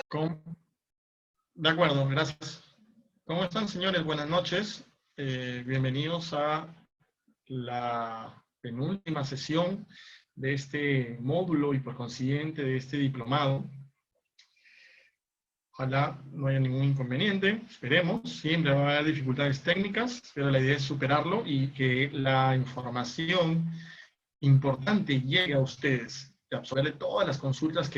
¿Cómo? De acuerdo, gracias. ¿Cómo están, señores? Buenas noches. Bienvenidos a la penúltima sesión de este módulo y por consiguiente de este diplomado. Ojalá no haya ningún inconveniente, esperemos. Siempre va a haber dificultades técnicas, pero la idea es superarlo y que la información importante llegue a ustedes, de absorberle todas las consultas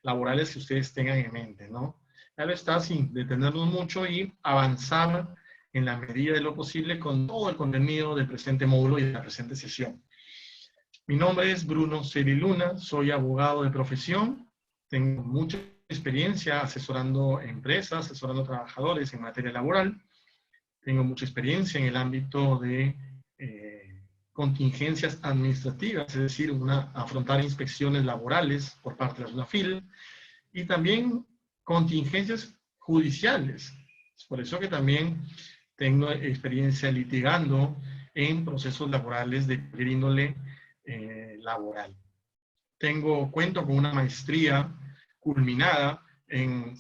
laborales que ustedes tengan en mente, ¿no? Claro está, sin detenernos mucho y avanzar en la medida de lo posible con todo el contenido del presente módulo y de la presente sesión. Mi nombre es Bruno Ceriluna, soy abogado de profesión, tengo mucha experiencia asesorando empresas, asesorando trabajadores en materia laboral, tengo mucha experiencia en el ámbito de contingencias administrativas, es decir, afrontar inspecciones laborales por parte de la SUNAFIL, y también contingencias judiciales. Es por eso que también tengo experiencia litigando en procesos laborales de cualquier índole laboral. Cuento con una maestría culminada en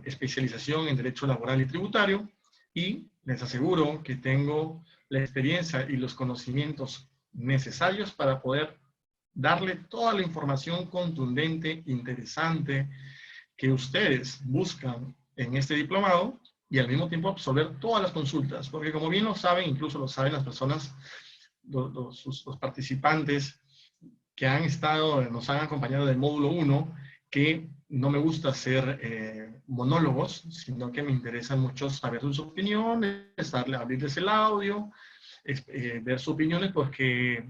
especialización en Derecho Laboral y Tributario, y les aseguro que tengo la experiencia y los conocimientos necesarios para poder darle toda la información contundente, interesante, que ustedes buscan en este diplomado y al mismo tiempo absorber todas las consultas, porque como bien lo saben, incluso lo saben las personas, los participantes que nos han acompañado del módulo 1, que no me gusta hacer monólogos, sino que me interesa mucho saber sus opiniones, abrirles el audio, ver sus opiniones, porque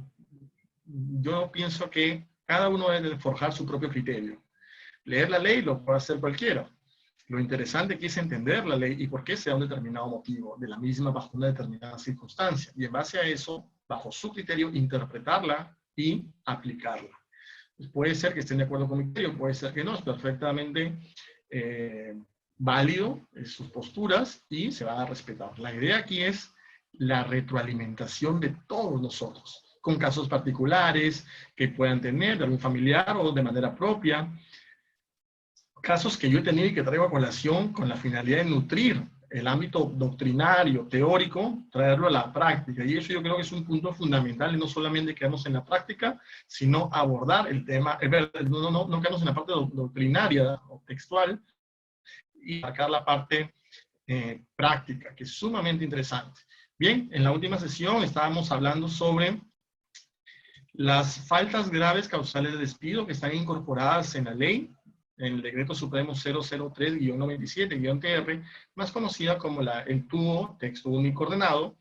yo pienso que cada uno debe forjar su propio criterio. Leer la ley lo puede hacer cualquiera. Lo interesante aquí es entender la ley y por qué se da un determinado motivo de la misma bajo una determinada circunstancia. Y en base a eso, bajo su criterio, interpretarla y aplicarla. Pues puede ser que estén de acuerdo con mi criterio, puede ser que no, es perfectamente válido sus posturas y se va a respetar. La idea aquí es la retroalimentación de todos nosotros, con casos particulares que puedan tener de algún familiar o de manera propia, casos que yo he tenido y que traigo a colación con la finalidad de nutrir el ámbito doctrinario, teórico, traerlo a la práctica. Y eso yo creo que es un punto fundamental, y no solamente quedarnos en la práctica, sino abordar el tema, no quedarnos en la parte doctrinaria o textual, y sacar la parte práctica, que es sumamente interesante. Bien, en la última sesión estábamos hablando sobre las faltas graves causales de despido que están incorporadas en la ley, en el Decreto Supremo 003-97-TR, más conocida como el TUO, Texto Único Ordenado,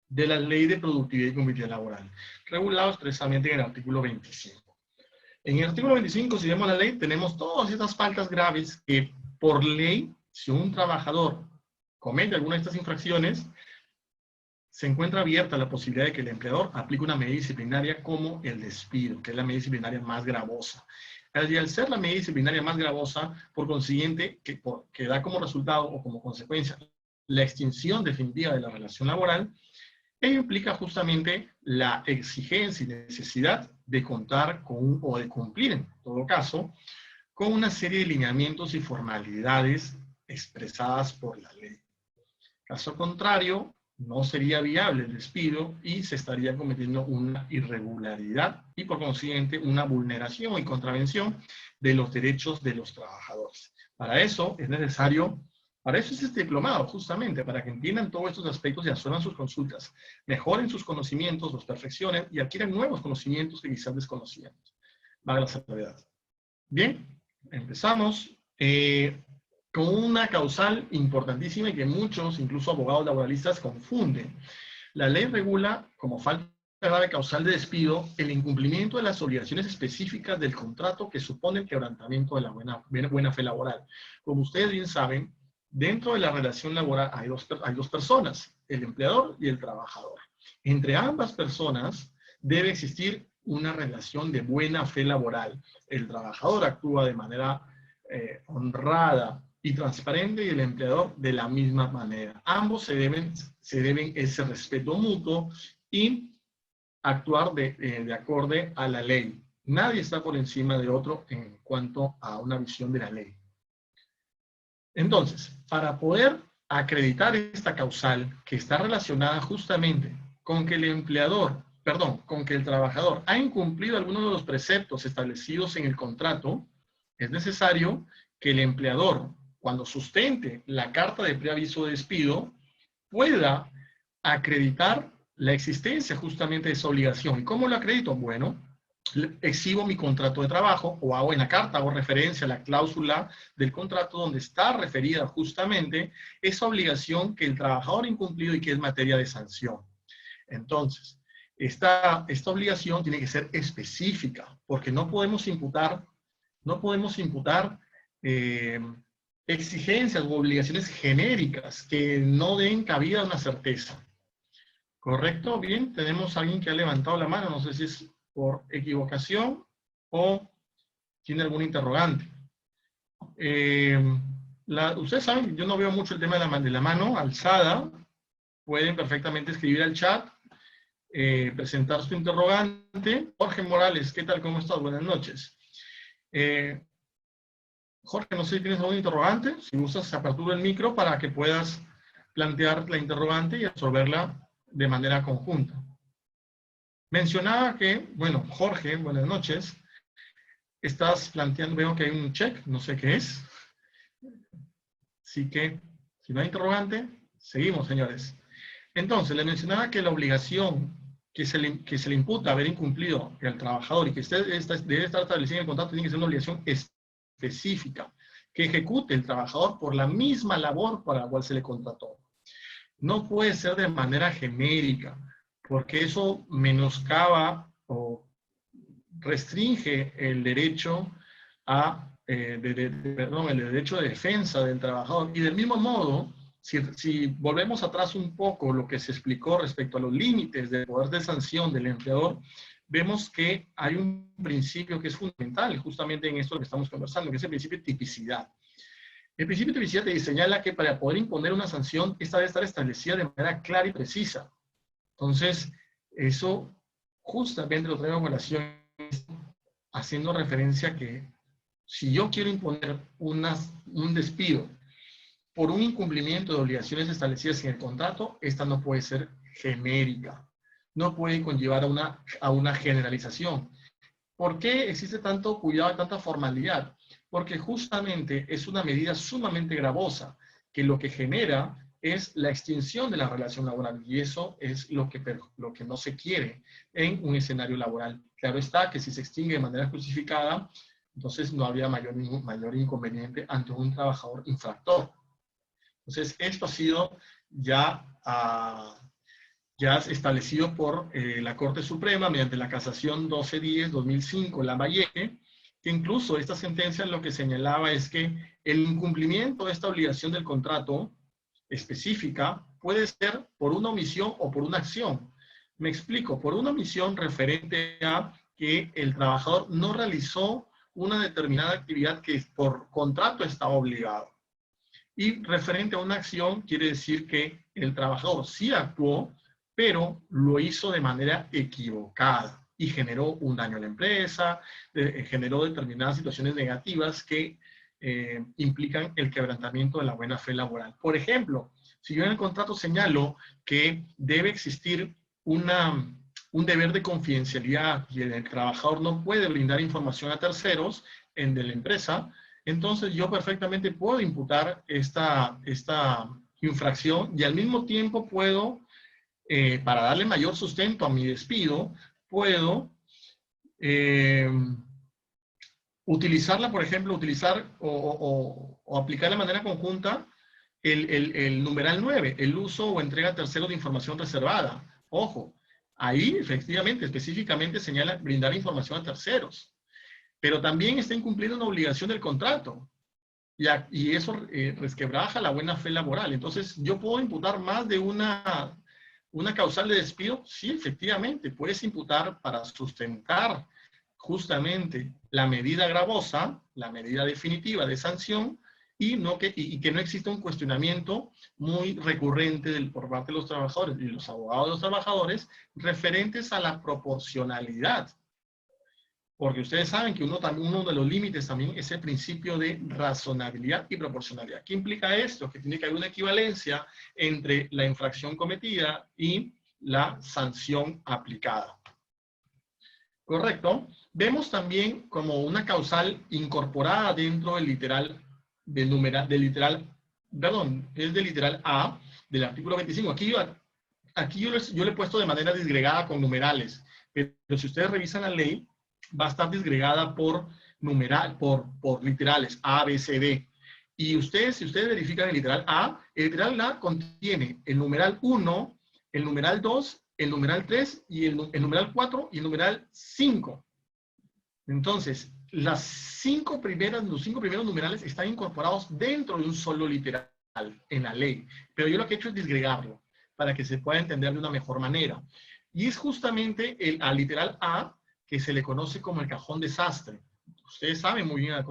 de la Ley de Productividad y Competitividad Laboral, regulado expresamente en el artículo 25. En el artículo 25, si vemos la ley, tenemos todas estas faltas graves que, por ley, si un trabajador comete alguna de estas infracciones, se encuentra abierta la posibilidad de que el empleador aplique una medida disciplinaria como el despido, que es la medida disciplinaria más gravosa. Y al ser la medida disciplinaria más gravosa, por consiguiente, que da como resultado o como consecuencia la extinción definitiva de la relación laboral, ello implica justamente la exigencia y necesidad de contar con, o de cumplir en todo caso, con una serie de lineamientos y formalidades expresadas por la ley. Caso contrario, no sería viable el despido y se estaría cometiendo una irregularidad y por consiguiente una vulneración y contravención de los derechos de los trabajadores. Para eso es necesario, para eso es este diplomado, justamente, para que entiendan todos estos aspectos y absorban sus consultas, mejoren sus conocimientos, los perfeccionen y adquieran nuevos conocimientos que quizás desconocían. Valga la salvedad. Bien, empezamos. Con una causal importantísima y que muchos, incluso abogados laboralistas, confunden. La ley regula como falta grave causal de despido el incumplimiento de las obligaciones específicas del contrato que supone el quebrantamiento de la buena fe laboral. Como ustedes bien saben, dentro de la relación laboral hay dos personas, el empleador y el trabajador. Entre ambas personas debe existir una relación de buena fe laboral. El trabajador actúa de manera honrada y transparente y el empleador de la misma manera. Ambos se deben ese respeto mutuo y actuar de acorde a la ley. Nadie está por encima de otro en cuanto a una visión de la ley. Entonces, para poder acreditar esta causal que está relacionada justamente con que el empleador, perdón, con que el trabajador ha incumplido algunos de los preceptos establecidos en el contrato, es necesario que el empleador, cuando sustente la carta de preaviso de despido, pueda acreditar la existencia justamente de esa obligación. ¿Y cómo lo acredito? Bueno, exhibo mi contrato de trabajo o hago en la carta, hago referencia a la cláusula del contrato donde está referida justamente esa obligación que el trabajador ha incumplido y que es materia de sanción. Entonces, esta obligación tiene que ser específica porque no podemos imputar exigencias u obligaciones genéricas que no den cabida a una certeza. ¿Correcto? Bien, tenemos a alguien que ha levantado la mano, no sé si es por equivocación o tiene algún interrogante. Ustedes saben, yo no veo mucho el tema de la mano alzada. Pueden perfectamente escribir al chat, presentar su interrogante. Jorge Morales, ¿qué tal? ¿Cómo estás? Buenas noches. Jorge, no sé si tienes algún interrogante. Si gustas, apertura el micro para que puedas plantear la interrogante y resolverla de manera conjunta. Mencionaba que, bueno, Jorge, buenas noches. Estás planteando, veo que hay un check, no sé qué es. Así que, si no hay interrogante, seguimos, señores. Entonces, le mencionaba que la obligación que se le imputa haber incumplido al trabajador y que debe estar establecida en el contrato tiene que ser una obligación específica que ejecute el trabajador por la misma labor para la cual se le contrató. No puede ser de manera genérica, porque eso menoscaba o restringe el derecho el derecho de defensa del trabajador. Y del mismo modo, si volvemos atrás un poco lo que se explicó respecto a los límites del poder de sanción del empleador, vemos que hay un principio que es fundamental justamente en esto que estamos conversando, que es el principio de tipicidad. El principio de tipicidad te señala que para poder imponer una sanción, esta debe estar establecida de manera clara y precisa. Entonces, eso justamente lo traigo a colación haciendo referencia a que si yo quiero imponer un despido por un incumplimiento de obligaciones establecidas en el contrato, esta no puede ser genérica. No puede conllevar a una generalización. ¿Por qué existe tanto cuidado y tanta formalidad? Porque justamente es una medida sumamente gravosa, que lo que genera es la extinción de la relación laboral, y eso es lo que no se quiere en un escenario laboral. Claro está que si se extingue de manera justificada, entonces no habría mayor inconveniente ante un trabajador infractor. Entonces, esto ha sido ya establecido por la Corte Suprema mediante la casación 1210-2005, Lambayeque, que incluso esta sentencia lo que señalaba es que el incumplimiento de esta obligación del contrato específica puede ser por una omisión o por una acción. Me explico, por una omisión referente a que el trabajador no realizó una determinada actividad que por contrato está obligado. Y referente a una acción quiere decir que el trabajador sí actuó, pero lo hizo de manera equivocada y generó un daño a la empresa, generó determinadas situaciones negativas que implican el quebrantamiento de la buena fe laboral. Por ejemplo, si yo en el contrato señalo que debe existir un deber de confidencialidad y el trabajador no puede brindar información a terceros de la empresa, entonces yo perfectamente puedo imputar esta infracción y al mismo tiempo puedo, para darle mayor sustento a mi despido, puedo utilizarla, por ejemplo, o aplicar de manera conjunta el numeral 9, el uso o entrega a tercero de información reservada. Ojo, ahí efectivamente, específicamente señala brindar información a terceros, pero también está incumpliendo una obligación del contrato. Y eso resquebraja la buena fe laboral. Entonces, ¿yo puedo imputar más de una causal de despido? Sí, efectivamente, puedes imputar para sustentar justamente la medida gravosa, la medida definitiva de sanción, y que no exista un cuestionamiento muy recurrente por parte de los trabajadores y los abogados de los trabajadores referentes a la proporcionalidad Porque ustedes saben que uno de los límites también es el principio de razonabilidad y proporcionalidad. ¿Qué implica esto? Que tiene que haber una equivalencia entre la infracción cometida y la sanción aplicada. ¿Correcto? Vemos también como una causal incorporada dentro del literal, del literal A del artículo 25. Aquí yo le he puesto de manera disgregada con numerales, pero si ustedes revisan la ley, va a estar disgregada por literales A, B, C, D. Y si ustedes verifican el literal A contiene el numeral 1, el numeral 2, el numeral 3, y el numeral 4 y el numeral 5. Entonces, los 5 primeros numerales están incorporados dentro de un solo literal en la ley. Pero yo lo que he hecho es disgregarlo para que se pueda entender de una mejor manera. Y es justamente al literal A que se le conoce como el cajón desastre. Ustedes saben muy bien a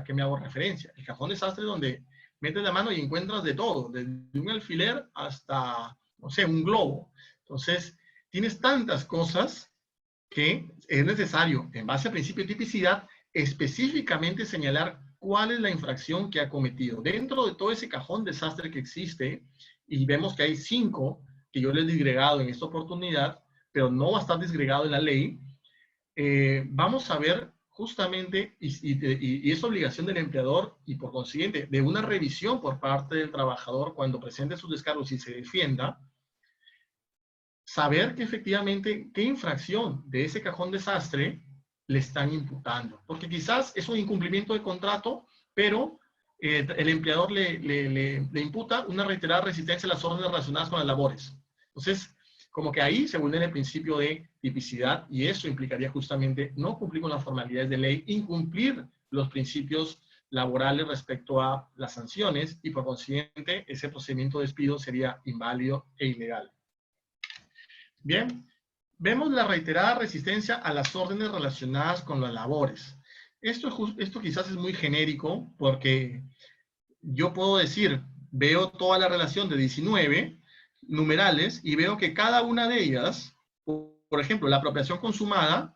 qué me hago referencia. El cajón desastre es donde metes la mano y encuentras de todo, desde un alfiler hasta, no sé, un globo. Entonces, tienes tantas cosas que es necesario, en base al principio de tipicidad, específicamente señalar cuál es la infracción que ha cometido. Dentro de todo ese cajón desastre que existe, y vemos que hay 5 que yo les he disgregado en esta oportunidad, pero no va a estar disgregado en la ley, vamos a ver justamente, y es obligación del empleador y por consiguiente de una revisión por parte del trabajador cuando presente sus descargos y se defienda, saber que efectivamente qué infracción de ese cajón desastre le están imputando. Porque quizás es un incumplimiento de contrato, pero el empleador le imputa una reiterada resistencia a las órdenes relacionadas con las labores. Entonces, como que ahí se vulnera el principio de tipicidad y eso implicaría justamente no cumplir con las formalidades de ley, incumplir los principios laborales respecto a las sanciones y por consiguiente ese procedimiento de despido sería inválido e ilegal. Bien, vemos la reiterada resistencia a las órdenes relacionadas con las labores. Esto quizás es muy genérico porque yo puedo decir, veo toda la relación de 19 numerales y veo que cada una de ellas, por ejemplo, la apropiación consumada,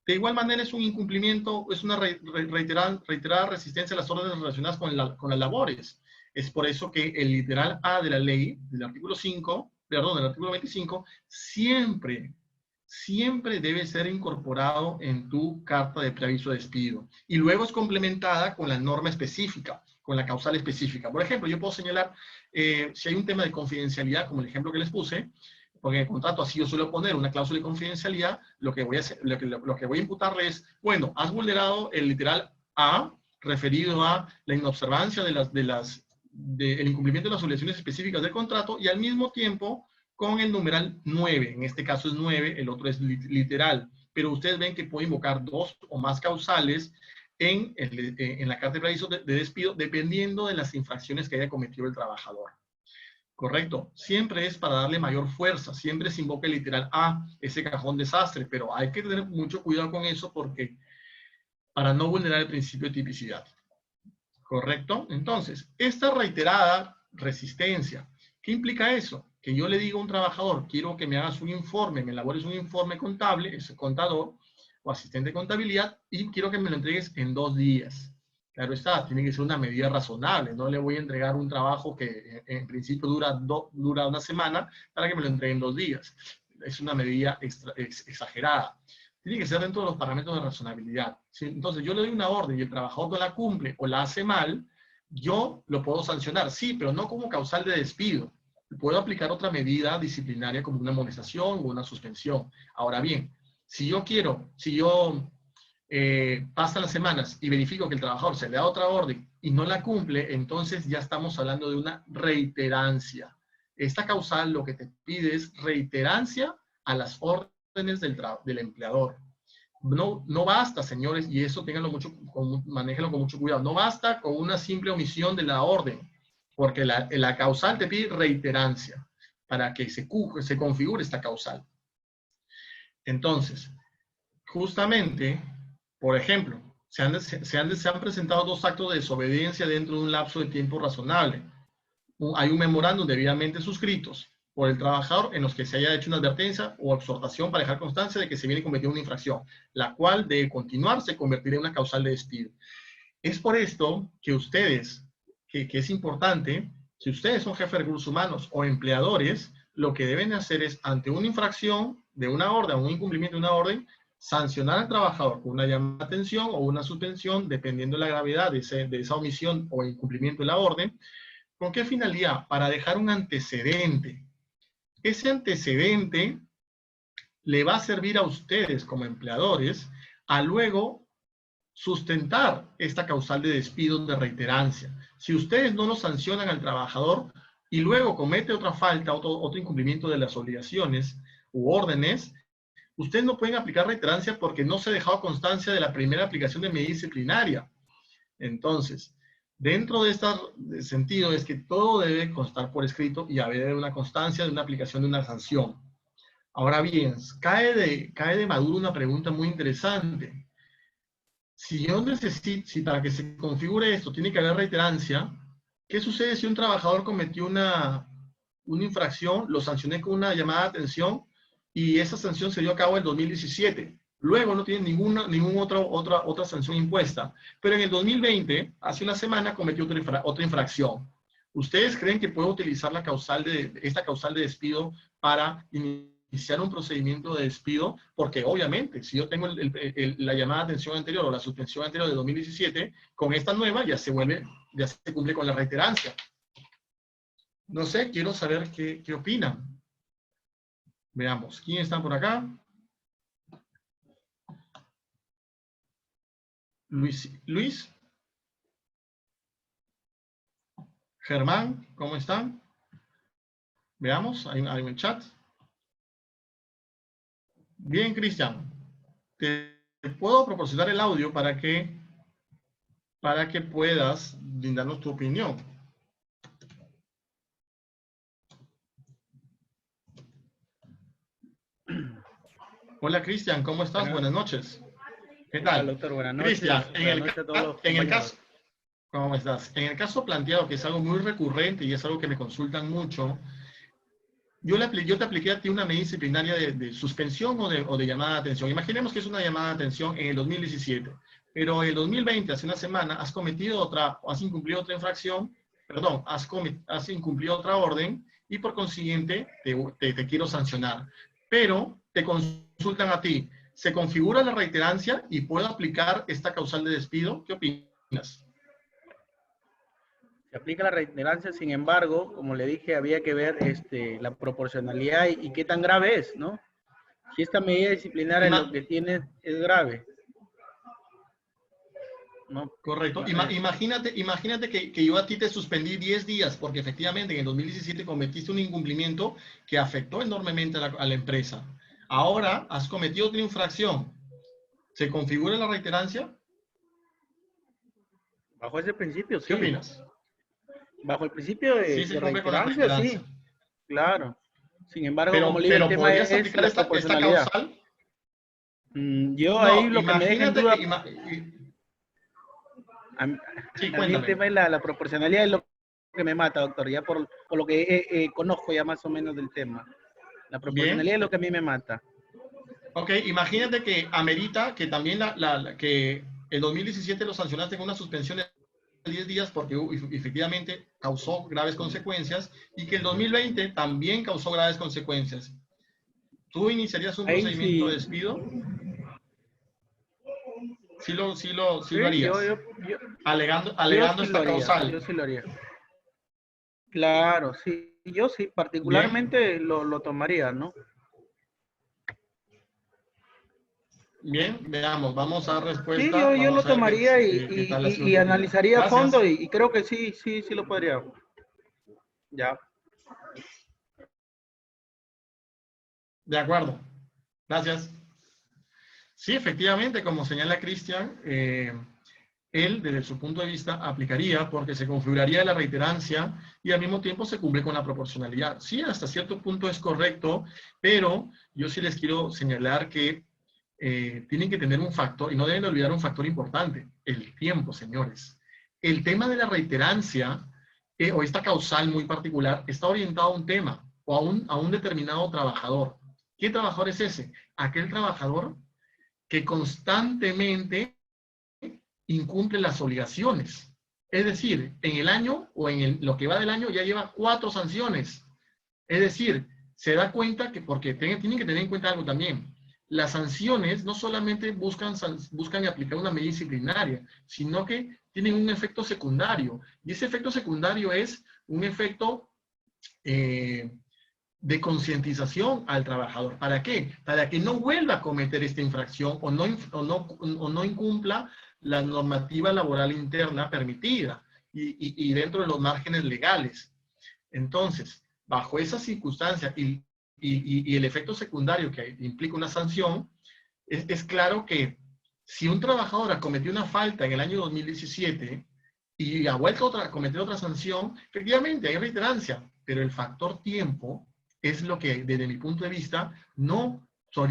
de igual manera es un incumplimiento, es una reiterada resistencia a las órdenes relacionadas con las labores. Es por eso que el literal A de la ley, del artículo 5, perdón, del artículo 25, siempre debe ser incorporado en tu carta de preaviso de despido. Y luego es complementada con la norma específica, con la causal específica. Por ejemplo, yo puedo señalar, si hay un tema de confidencialidad, como el ejemplo que les puse, porque en el contrato así yo suelo poner una cláusula de confidencialidad, lo que voy a imputarle es, bueno, has vulnerado el literal A, referido a la inobservancia del incumplimiento de las obligaciones específicas del contrato, y al mismo tiempo con el numeral 9, en este caso es 9, el otro es literal, pero ustedes ven que puedo invocar 2 o más causales en la carta de preaviso de despido, dependiendo de las infracciones que haya cometido el trabajador. Correcto, siempre es para darle mayor fuerza, siempre se invoca el literal A, ese cajón desastre, pero hay que tener mucho cuidado con eso porque para no vulnerar el principio de tipicidad. Correcto, entonces, esta reiterada resistencia, ¿qué implica eso? Que yo le digo a un trabajador, quiero que me hagas un informe, me elabores un informe contable, ese contador o asistente de contabilidad, y quiero que me lo entregues en 2 días. Claro está, tiene que ser una medida razonable. No le voy a entregar un trabajo que en principio dura una semana para que me lo entregue en 2 días. Es una medida exagerada. Tiene que ser dentro de los parámetros de razonabilidad. ¿Sí? Entonces, yo le doy una orden y el trabajador no la cumple o la hace mal, yo lo puedo sancionar, sí, pero no como causal de despido. Puedo aplicar otra medida disciplinaria como una amonestación o una suspensión. Ahora bien, si yo pasan las semanas y verifico que el trabajador se le da otra orden y no la cumple, entonces ya estamos hablando de una reiterancia. Esta causal lo que te pide es reiterancia a las órdenes del empleador. No basta, señores, y eso manéjenlo con mucho cuidado, no basta con una simple omisión de la orden, porque la causal te pide reiterancia para que se configure esta causal. Entonces, justamente, por ejemplo, se han presentado 2 actos de desobediencia dentro de un lapso de tiempo razonable. Hay un memorándum debidamente suscritos por el trabajador en los que se haya hecho una advertencia o exhortación para dejar constancia de que se viene cometiendo una infracción, la cual de continuar se convertirá en una causal de despido. Es por esto que ustedes, que es importante, si ustedes son jefes de recursos humanos o empleadores, lo que deben hacer es, ante una infracción de una orden, un incumplimiento de una orden, sancionar al trabajador con una llamada de atención o una suspensión, dependiendo de la gravedad de esa omisión o incumplimiento de la orden. ¿Con qué finalidad? Para dejar un antecedente. Ese antecedente le va a servir a ustedes como empleadores a luego sustentar esta causal de despido de reiterancia. Si ustedes no lo sancionan al trabajador y luego comete otra falta, otro incumplimiento de las obligaciones u órdenes, ustedes no pueden aplicar reiterancia porque no se ha dejado constancia de la primera aplicación de medida disciplinaria. Entonces, dentro de este sentido es que todo debe constar por escrito y haber una constancia de una aplicación de una sanción. Ahora bien, cae de maduro una pregunta muy interesante. Si yo necesito, si para que se configure esto tiene que haber reiterancia, ¿qué sucede si un trabajador cometió una infracción, lo sancioné con una llamada de atención y esa sanción se dio a cabo en 2017? Luego no tiene ninguna otra sanción impuesta. Pero en el 2020, hace una semana, cometió otra infracción. ¿Ustedes creen que puedo utilizar esta causal de despido para iniciar un procedimiento de despido? Porque obviamente, si yo tengo la llamada de atención anterior o la suspensión anterior de 2017, con esta nueva ya se cumple con la reiterancia. No sé, quiero saber qué opinan. Veamos, ¿quién está por acá? Luis. Germán, ¿cómo están? Veamos, hay un chat. Bien, Cristian. Te puedo proporcionar el audio para que puedas brindarnos tu opinión. Hola, Cristian, ¿cómo estás? Buenas noches. ¿Qué tal? Hola, doctor, buenas noches. Cristian, en el caso, ¿cómo estás? En el caso planteado, que es algo muy recurrente y es algo que me consultan mucho, yo te apliqué a ti una medida disciplinaria de suspensión o de llamada de atención. Imaginemos que es una llamada de atención en el 2017, pero en el 2020, hace una semana, has incumplido otra infracción, perdón, has incumplido otra orden y por consiguiente te quiero sancionar. Pero te consultan a ti, ¿se configura la reiterancia y puedo aplicar esta causal de despido? ¿Qué opinas? Se aplica la reiterancia, sin embargo, como le dije, había que ver la proporcionalidad y qué tan grave es, ¿no? Si esta medida disciplinaria lo que tiene es grave. ¿No? Correcto. Imagínate que yo a ti te suspendí 10 días porque efectivamente en el 2017 cometiste un incumplimiento que afectó enormemente a la empresa. Ahora has cometido otra infracción. ¿Se configura la reiterancia? Bajo ese principio, sí. ¿Qué opinas? Bajo el principio de reiterancia, sí. Claro. Sin embargo, como le digo, el tema es aplicar la esta proporcionalidad. causal. Yo ahí lo que me deja en duda... A mí el tema es la proporcionalidad, es lo que me mata, doctor, ya por lo que conozco ya más o menos del tema. La proporcionalidad es lo que a mí me mata. Ok, imagínate que amerita que también que el 2017 lo sancionaste con una suspensión de 10 días porque efectivamente causó graves consecuencias y que el 2020 también causó graves consecuencias. ¿Tú iniciarías un procedimiento de despido? Sí lo harías. Alegando esta causal. Yo sí lo haría. Claro, sí. Yo sí, particularmente lo tomaría, ¿no? Bien, veamos, vamos a dar respuesta. Sí, yo lo tomaría y analizaría a fondo y creo que sí lo podría. Ya. De acuerdo. Gracias. Sí, efectivamente, como señala Cristian, él, desde su punto de vista, aplicaría porque se configuraría la reiterancia y al mismo tiempo se cumple con la proporcionalidad. Sí, hasta cierto punto es correcto, pero yo sí les quiero señalar que tienen que tener un factor, y no deben olvidar un factor importante, el tiempo, señores. El tema de la reiterancia, o esta causal muy particular, está orientado a un tema. o a un determinado trabajador. ¿Qué trabajador es ese? Aquel trabajador que constantemente incumple las obligaciones. Es decir, en el año o lo que va del año ya lleva 4 sanciones. Es decir, se da cuenta que, porque tienen que tener en cuenta algo también, las sanciones no solamente buscan aplicar una medida disciplinaria, sino que tienen un efecto secundario. Y ese efecto secundario es un efecto de concientización al trabajador. ¿Para qué? Para que no vuelva a cometer esta infracción o no incumpla la normativa laboral interna permitida y dentro de los márgenes legales. Entonces, bajo esa circunstancia y el efecto secundario que implica una sanción, es claro que si un trabajador ha cometido una falta en el año 2017 y ha vuelto a cometer otra sanción, efectivamente hay reiterancia, pero el factor tiempo es lo que, desde mi punto de vista, no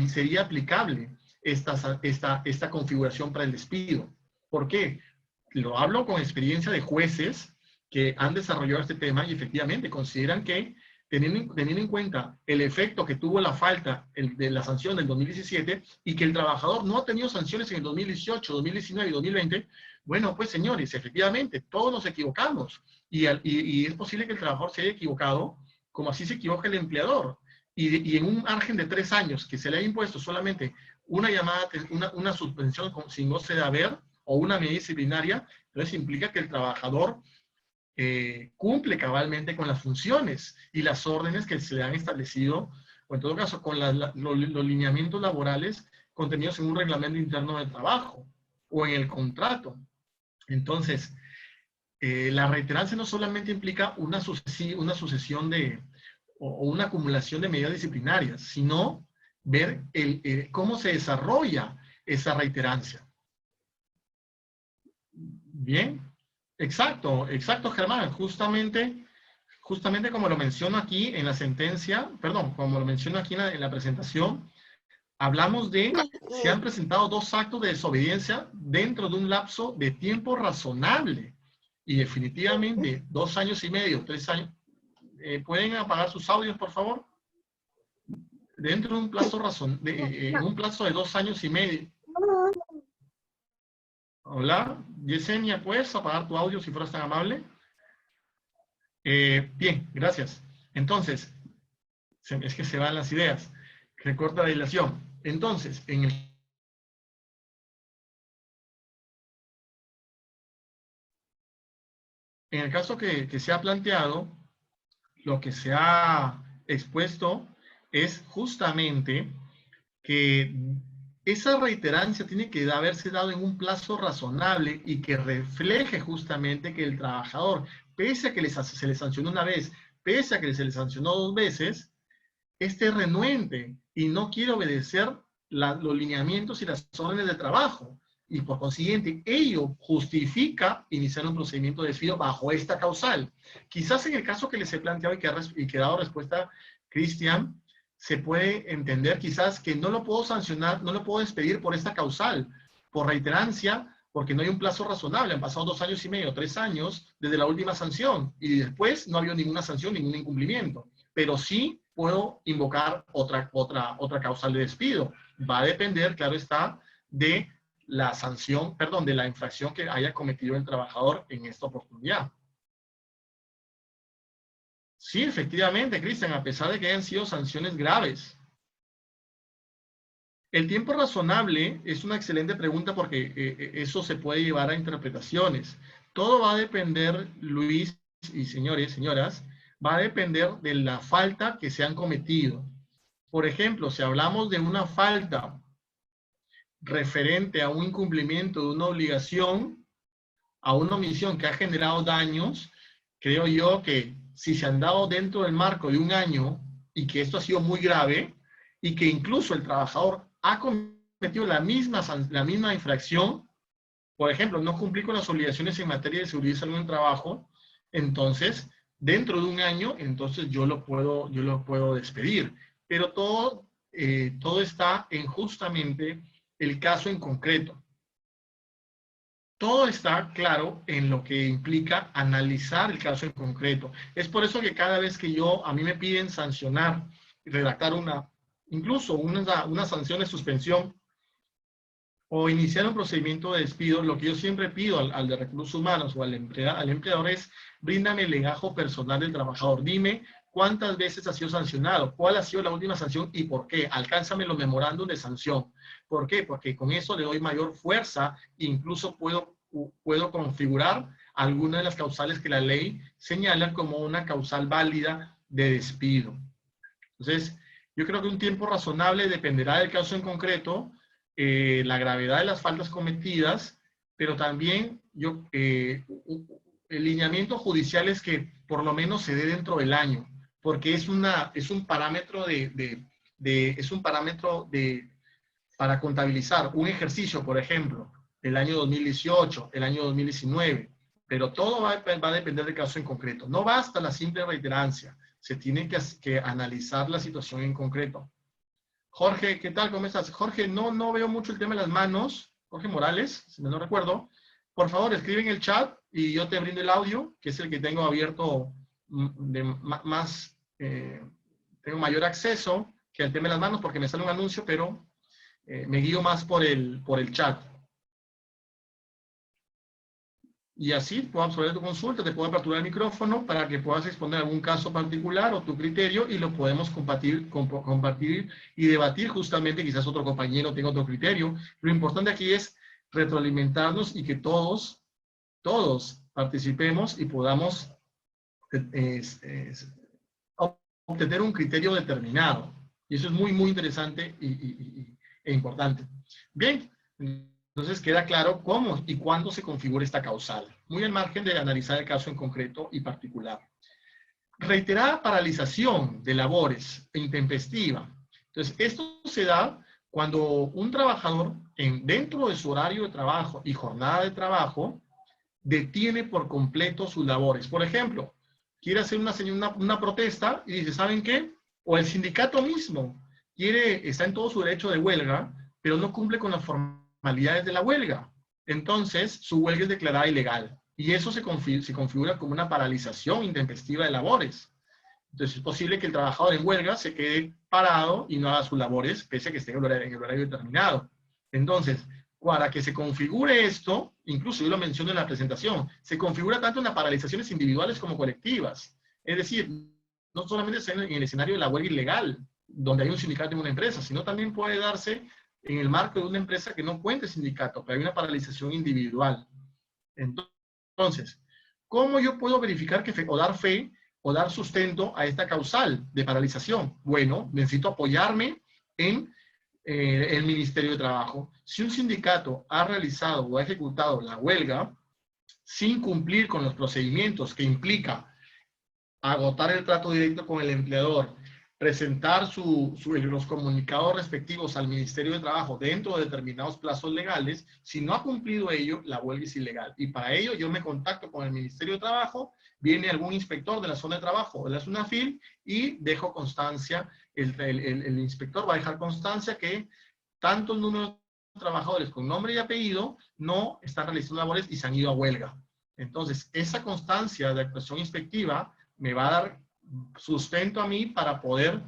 sería aplicable esta configuración para el despido. ¿Por qué? Lo hablo con experiencia de jueces que han desarrollado este tema y efectivamente consideran que, teniendo en cuenta el efecto que tuvo la falta de la sanción del 2017 y que el trabajador no ha tenido sanciones en el 2018, 2019 y 2020, bueno, pues señores, efectivamente, todos nos equivocamos y es posible que el trabajador se haya equivocado como así se equivoca el empleador. Y en un margen de 3 años que se le ha impuesto solamente una suspensión sin goce de haber o una medida disciplinaria, entonces implica que el trabajador cumple cabalmente con las funciones y las órdenes que se le han establecido, o en todo caso con los lineamientos laborales contenidos en un reglamento interno de trabajo o en el contrato. Entonces, la reiterancia no solamente implica una sucesión o una acumulación de medidas disciplinarias, sino ver cómo se desarrolla esa reiterancia. Bien, exacto, Germán. Justamente como lo menciono aquí en la sentencia, perdón, como lo menciono aquí en la presentación, hablamos de se han presentado 2 actos de desobediencia dentro de un lapso de tiempo razonable. Y definitivamente 2 años y medio, 3 años. ¿Pueden apagar sus audios, por favor? Dentro de un plazo un plazo de 2 años y medio. Hola, Yesenia, ¿puedes apagar tu audio si fueras tan amable? Bien, gracias. Entonces, es que se van las ideas. Recorta la dilación. Entonces, en el caso que se ha planteado, lo que se ha expuesto es justamente que esa reiterancia tiene que haberse dado en un plazo razonable y que refleje justamente que el trabajador, pese a que se le sancionó una vez, pese a que se le sancionó 2 veces, esté renuente y no quiere obedecer los lineamientos y las órdenes de trabajo. Y por consiguiente, ello justifica iniciar un procedimiento de despido bajo esta causal. Quizás en el caso que les he planteado y que ha dado respuesta Cristian, se puede entender quizás que no lo puedo sancionar, no lo puedo despedir por esta causal, por reiterancia, porque no hay un plazo razonable. Han pasado 2 años y medio, 3 años desde la última sanción y después no ha habido ninguna sanción, ningún incumplimiento. Pero sí puedo invocar otra causal de despido. Va a depender, claro está, de la sanción, perdón, de la infracción que haya cometido el trabajador en esta oportunidad. Sí, efectivamente, Cristian, a pesar de que hayan sido sanciones graves. El tiempo razonable es una excelente pregunta porque eso se puede llevar a interpretaciones. Todo va a depender, Luis y señores, señoras, va a depender de la falta que se han cometido. Por ejemplo, si hablamos de una falta referente a un incumplimiento de una obligación, a una omisión que ha generado daños, creo yo que si se han dado dentro del marco de 1 año y que esto ha sido muy grave y que incluso el trabajador ha cometido la misma infracción, por ejemplo, no cumplir con las obligaciones en materia de seguridad y salud en el trabajo, entonces, dentro de 1 año, entonces yo lo puedo despedir. Pero todo está en justamente el caso en concreto. todo está claro en lo que implica analizar el caso en concreto. Es por eso que cada vez que a mí me piden sancionar, redactar incluso una sanción de suspensión o iniciar un procedimiento de despido, lo que yo siempre pido al de recursos humanos o al empleador es: bríndame el legajo personal del trabajador. Dime cuántas veces ha sido sancionado, cuál ha sido la última sanción y por qué. Alcánzame los memorándum de sanción. ¿Por qué? Porque con eso le doy mayor fuerza e incluso puedo configurar algunas de las causales que la ley señala como una causal válida de despido. Entonces, yo creo que un tiempo razonable dependerá del caso en concreto, la gravedad de las faltas cometidas, pero también el lineamiento judicial es que por lo menos se dé dentro del año, porque es un parámetro para contabilizar un ejercicio, por ejemplo, el año 2018, el año 2019, pero todo va a depender del caso en concreto. No basta la simple reiterancia, se tiene que analizar la situación en concreto. Jorge, ¿qué tal? ¿Cómo estás? Jorge, no veo mucho el tema de las manos. Jorge Morales, si no recuerdo. Por favor, escribe en el chat y yo te brindo el audio, que es el que tengo abierto tengo mayor acceso que al tema de las manos porque me sale un anuncio, pero me guío más por el chat. Y así puedo absorber tu consulta, te puedo aperturar el micrófono para que puedas exponer algún caso particular o tu criterio y lo podemos compartir y debatir justamente. Quizás otro compañero tenga otro criterio. Lo importante aquí es retroalimentarnos y que todos participemos y podamos obtener un criterio determinado. Y eso es muy, muy interesante e importante. Bien. Entonces queda claro cómo y cuándo se configura esta causal, muy al margen de analizar el caso en concreto y particular. Reiterada paralización de labores intempestiva. Entonces, esto se da cuando un trabajador, dentro de su horario de trabajo y jornada de trabajo, detiene por completo sus labores. Por ejemplo, quiere hacer una protesta y dice, ¿saben qué? O el sindicato mismo está en todo su derecho de huelga, pero no cumple con las formalidades de la huelga. Entonces, su huelga es declarada ilegal. Y eso se configura como una paralización intempestiva de labores. Entonces, es posible que el trabajador en huelga se quede parado y no haga sus labores, pese a que esté en el horario determinado. Entonces, para que se configure esto, incluso yo lo menciono en la presentación, se configura tanto en las paralizaciones individuales como colectivas. Es decir, no solamente en el escenario de la huelga ilegal, donde hay un sindicato en una empresa, sino también puede darse en el marco de una empresa que no cuente sindicato, pero hay una paralización individual. Entonces, ¿cómo yo puedo verificar o dar fe o dar sustento a esta causal de paralización? Bueno, necesito apoyarme en el Ministerio de Trabajo. Si un sindicato ha realizado o ha ejecutado la huelga sin cumplir con los procedimientos que implica agotar el trato directo con el empleador, presentar los comunicados respectivos al Ministerio de Trabajo dentro de determinados plazos legales, si no ha cumplido ello, la huelga es ilegal. Y para ello yo me contacto con el Ministerio de Trabajo, viene algún inspector de la zona de trabajo o de la SUNAFIL y dejo constancia, el inspector va a dejar constancia que tanto el número de trabajadores con nombre y apellido no están realizando labores y se han ido a huelga. Entonces, esa constancia de actuación inspectiva me va a dar sustento a mí para poder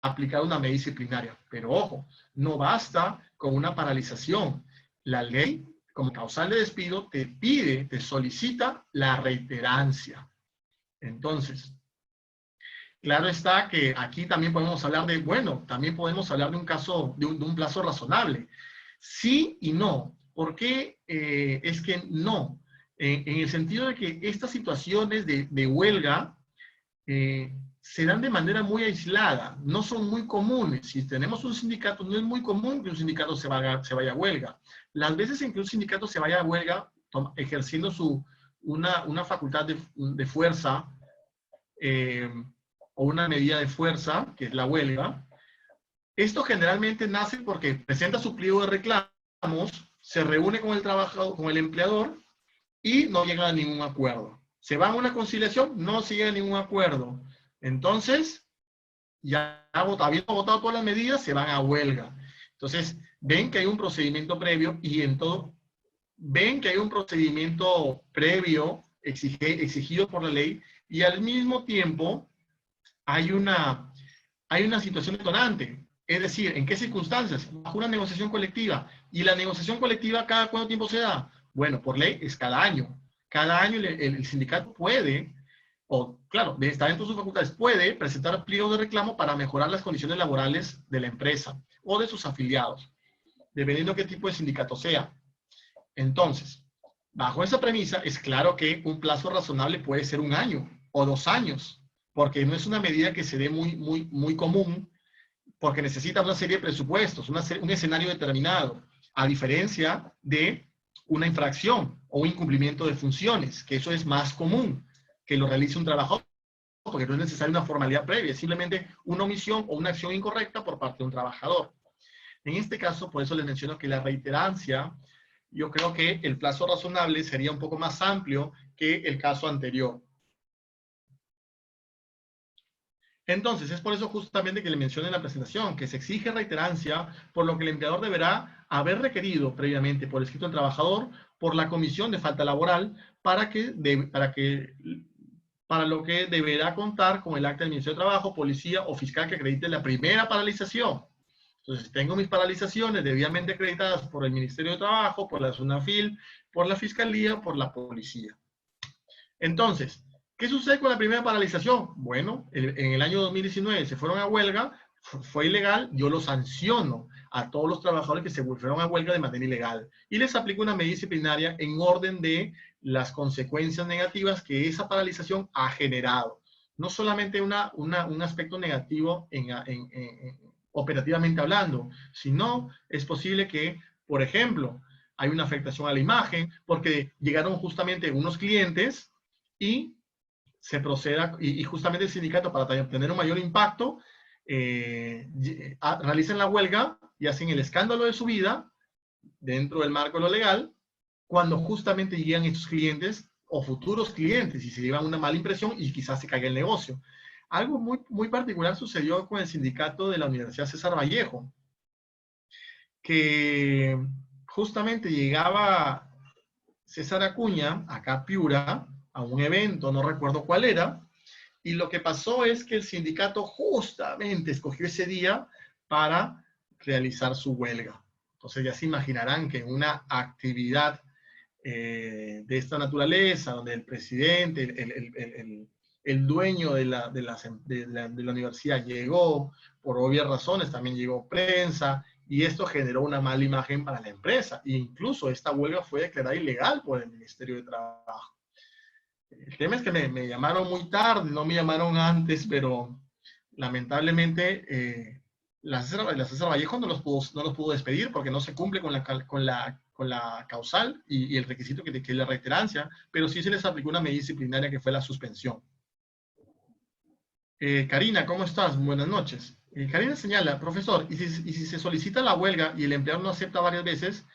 aplicar una medida disciplinaria. Pero ojo, no basta con una paralización. La ley, como causal de despido, te solicita la reiterancia. Entonces, claro está que aquí también podemos hablar también podemos hablar de un caso, de un plazo razonable. Sí y no. ¿Por qué es que no? En el sentido de que estas situaciones de huelga se dan de manera muy aislada, no son muy comunes. Si tenemos un sindicato, no es muy común que un sindicato se vaya a huelga. Las veces en que un sindicato se vaya a huelga, ejerciendo una facultad de fuerza o una medida de fuerza, que es la huelga, esto generalmente nace porque presenta su pliego de reclamos, se reúne con el trabajador, con el empleador y no llega a ningún acuerdo. Se va a una conciliación, no se llega a ningún acuerdo. Entonces, ya habiendo votado todas las medidas, se van a huelga. Entonces, ven que hay un procedimiento previo y en todo, ven que hay un procedimiento previo exigido por la ley y al mismo tiempo hay una situación detonante. Es decir, ¿en qué circunstancias? Bajo una negociación colectiva. ¿Y la negociación colectiva cada cuánto tiempo se da? Bueno, por ley es cada año. Cada año el sindicato puede, o claro, está dentro de sus facultades, puede presentar pliegos de reclamo para mejorar las condiciones laborales de la empresa o de sus afiliados, dependiendo qué tipo de sindicato sea. Entonces, bajo esa premisa, es claro que un plazo razonable puede ser 1 año o 2 años, porque no es una medida que se dé muy común, porque necesita una serie de presupuestos, un escenario determinado, a diferencia de una infracción o un incumplimiento de funciones, que eso es más común que lo realice un trabajador, porque no es necesaria una formalidad previa, es simplemente una omisión o una acción incorrecta por parte de un trabajador. En este caso, por eso les menciono que la reiterancia, yo creo que el plazo razonable sería un poco más amplio que el caso anterior. Entonces, es por eso justamente que le mencioné en la presentación, que se exige reiterancia, por lo que el empleador deberá haber requerido previamente por escrito al trabajador por la comisión de falta laboral para lo que deberá contar con el acta del Ministerio de Trabajo, policía o fiscal que acredite la primera paralización. Entonces, tengo mis paralizaciones debidamente acreditadas por el Ministerio de Trabajo, por la SUNAFIL, por la Fiscalía, por la Policía. Entonces, ¿qué sucede con la primera paralización? Bueno, en el año 2019 se fueron a huelga, fue ilegal, yo los sanciono a todos los trabajadores que se fueron a huelga de manera ilegal y les aplico una medida disciplinaria en orden de las consecuencias negativas que esa paralización ha generado. No solamente un aspecto negativo operativamente hablando, sino es posible que, por ejemplo, hay una afectación a la imagen porque llegaron justamente unos clientes y se proceda, y justamente el sindicato para tener un mayor impacto, realicen la huelga y hacen el escándalo de su vida dentro del marco de lo legal, cuando justamente llegan estos clientes o futuros clientes y se llevan una mala impresión y quizás se caiga el negocio. Algo muy particular sucedió con el sindicato de la Universidad César Vallejo, que justamente llegaba César Acuña, acá a Piura, a un evento, no recuerdo cuál era, y lo que pasó es que el sindicato justamente escogió ese día para realizar su huelga. Entonces ya se imaginarán que en una actividad de esta naturaleza, donde el presidente, el dueño de la universidad llegó, por obvias razones, también llegó prensa, y esto generó una mala imagen para la empresa. E incluso esta huelga fue declarada ilegal por el Ministerio de Trabajo. El tema es que me llamaron muy tarde, no me llamaron antes, pero lamentablemente la César Vallejo no los pudo despedir porque no se cumple con la causal y el requisito que es la reiterancia, pero sí se les aplicó una medida disciplinaria que fue la suspensión. Karina, ¿cómo estás? Buenas noches. Karina señala, profesor, ¿y si se solicita la huelga y el empleador no acepta varias veces?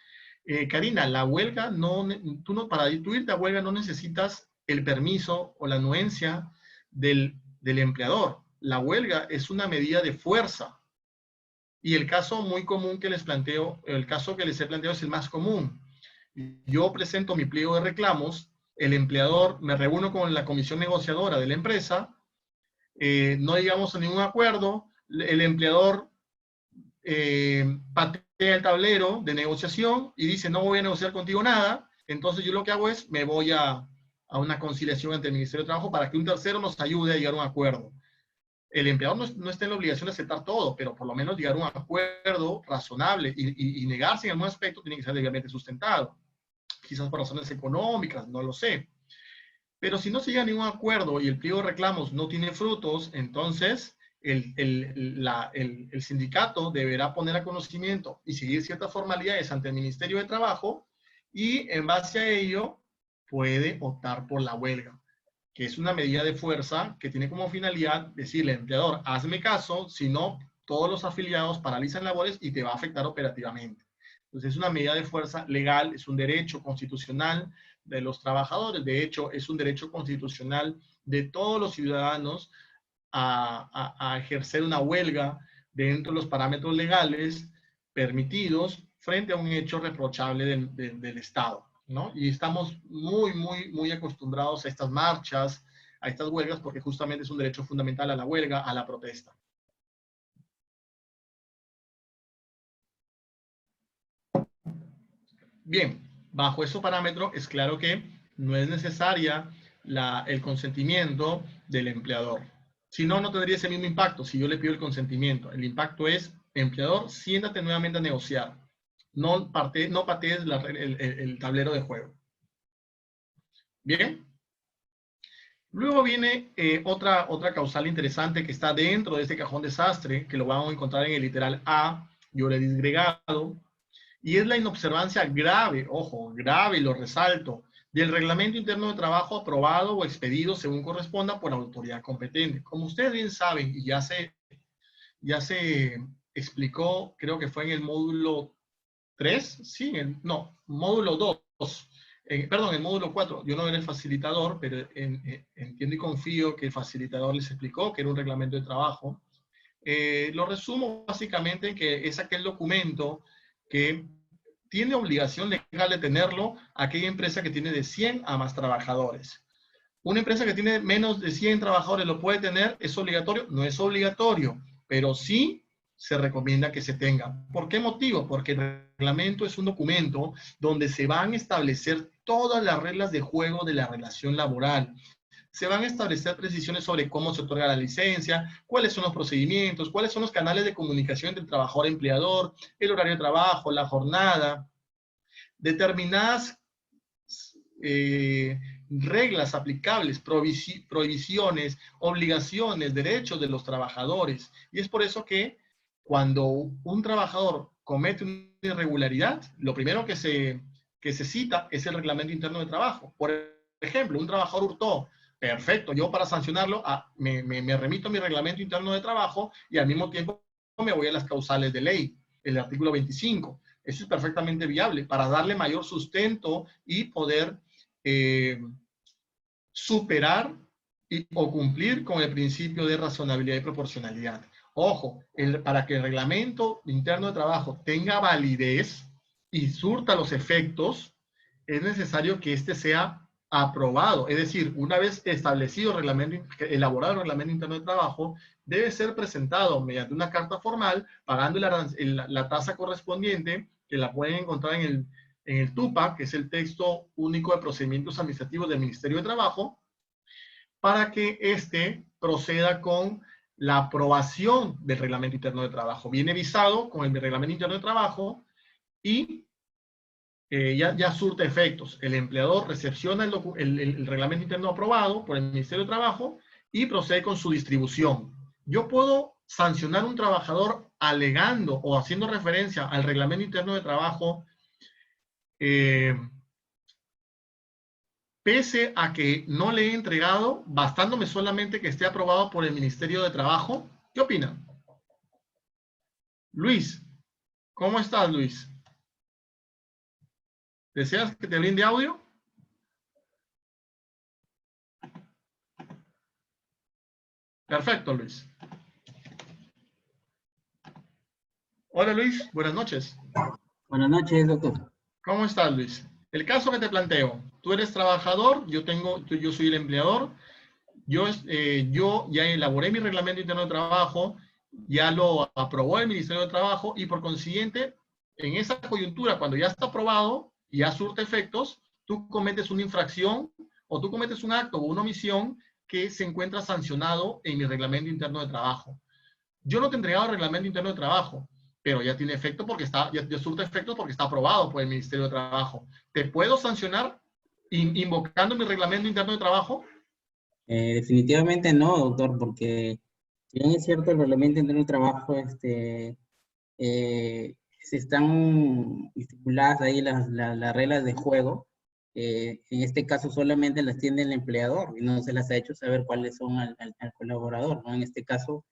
Karina, la huelga, para tú irte a huelga no necesitas el permiso o la anuencia del empleador. La huelga es una medida de fuerza. Y el caso muy común que les planteo, el caso que les he planteado es el más común. Yo presento mi pliego de reclamos, el empleador, me reúno con la comisión negociadora de la empresa, no llegamos a ningún acuerdo, el empleador patea el tablero de negociación y dice no voy a negociar contigo nada, entonces yo lo que hago es me voy a una conciliación ante el Ministerio de Trabajo para que un tercero nos ayude a llegar a un acuerdo. El empleador no está en la obligación de aceptar todo, pero por lo menos llegar a un acuerdo razonable y negarse en algún aspecto tiene que ser debidamente sustentado. Quizás por razones económicas, no lo sé. Pero si no se llega a ningún acuerdo y el pliego de reclamos no tiene frutos, entonces el sindicato deberá poner a conocimiento y seguir ciertas formalidades ante el Ministerio de Trabajo y en base a ello puede optar por la huelga, que es una medida de fuerza que tiene como finalidad decirle al empleador, hazme caso, si no, todos los afiliados paralizan labores y te va a afectar operativamente. Entonces es una medida de fuerza legal, es un derecho constitucional de los trabajadores, de hecho es un derecho constitucional de todos los ciudadanos a ejercer una huelga dentro de los parámetros legales permitidos frente a un hecho reprochable del Estado. ¿no? Y estamos muy acostumbrados a estas marchas, a estas huelgas, porque justamente es un derecho fundamental a la huelga, a la protesta. Bien, bajo esos parámetros es claro que no es necesaria el consentimiento del empleador. Si no, no tendría ese mismo impacto si yo le pido el consentimiento. El impacto es, empleador, siéntate nuevamente a negociar. No patees el tablero de juego. Bien. Luego viene otra causal interesante que está dentro de este cajón desastre, que lo vamos a encontrar en el literal A, yo le he disgregado, y es la inobservancia grave, ojo, grave, lo resalto, del reglamento interno de trabajo aprobado o expedido según corresponda por la autoridad competente. Como ustedes bien saben, y ya se explicó, creo que fue en el módulo 3, sí, no, módulo 2, perdón, el módulo 4, yo no era el facilitador, pero entiendo y confío que el facilitador les explicó que era un reglamento de trabajo. Lo resumo básicamente que es aquel documento que tiene obligación legal de tenerlo aquella empresa que tiene de 100 a más trabajadores. Una empresa que tiene menos de 100 trabajadores lo puede tener, ¿es obligatorio? No es obligatorio, pero sí se recomienda que se tenga. ¿Por qué motivo? Porque el reglamento es un documento donde se van a establecer todas las reglas de juego de la relación laboral. Se van a establecer precisiones sobre cómo se otorga la licencia, cuáles son los procedimientos, cuáles son los canales de comunicación entre el trabajador-empleador, el horario de trabajo, la jornada, determinadas reglas aplicables, prohibiciones, obligaciones, derechos de los trabajadores. Y es por eso que cuando un trabajador comete una irregularidad, lo primero que se cita es el reglamento interno de trabajo. Por ejemplo, un trabajador hurtó. Perfecto, yo para sancionarlo me remito a mi reglamento interno de trabajo y al mismo tiempo me voy a las causales de ley, el artículo 25. Eso es perfectamente viable para darle mayor sustento y poder superar o cumplir con el principio de razonabilidad y proporcionalidad. Ojo, para que el reglamento interno de trabajo tenga validez y surta los efectos, es necesario que éste sea aprobado. Es decir, una vez establecido el reglamento, elaborado el reglamento interno de trabajo, debe ser presentado mediante una carta formal, pagando la tasa correspondiente, que la pueden encontrar en el TUPA, que es el texto único de procedimientos administrativos del Ministerio de Trabajo, para que éste proceda con la aprobación del reglamento interno de trabajo. Viene visado con el reglamento interno de trabajo y ya surte efectos. El empleador recepciona el reglamento interno aprobado por el Ministerio de Trabajo y procede con su distribución. Yo puedo sancionar a un trabajador alegando o haciendo referencia al reglamento interno de trabajo pese a que no le he entregado, bastándome solamente que esté aprobado por el Ministerio de Trabajo. ¿Qué opinan? Luis, ¿cómo estás, Luis? ¿Deseas que te brinde audio? Perfecto, Luis. Hola, Luis. Buenas noches. Buenas noches, doctor. ¿Cómo estás, Luis? El caso que te planteo. Tú eres trabajador, yo soy el empleador. Yo ya elaboré mi reglamento interno de trabajo, ya lo aprobó el Ministerio de Trabajo y por consiguiente, en esa coyuntura, cuando ya está aprobado y ya surte efectos, tú cometes una infracción o tú cometes un acto o una omisión que se encuentra sancionado en mi reglamento interno de trabajo. Yo no te he entregado el reglamento interno de trabajo, pero ya tiene efecto porque ya surte efectos porque está aprobado por el Ministerio de Trabajo. ¿Te puedo sancionar invocando mi reglamento interno de trabajo? Definitivamente no, doctor, porque si bien es cierto el reglamento interno de trabajo, se están estipuladas ahí las reglas de juego. En este caso solamente las tiene el empleador y no se las ha hecho saber cuáles son al colaborador, ¿no? En este caso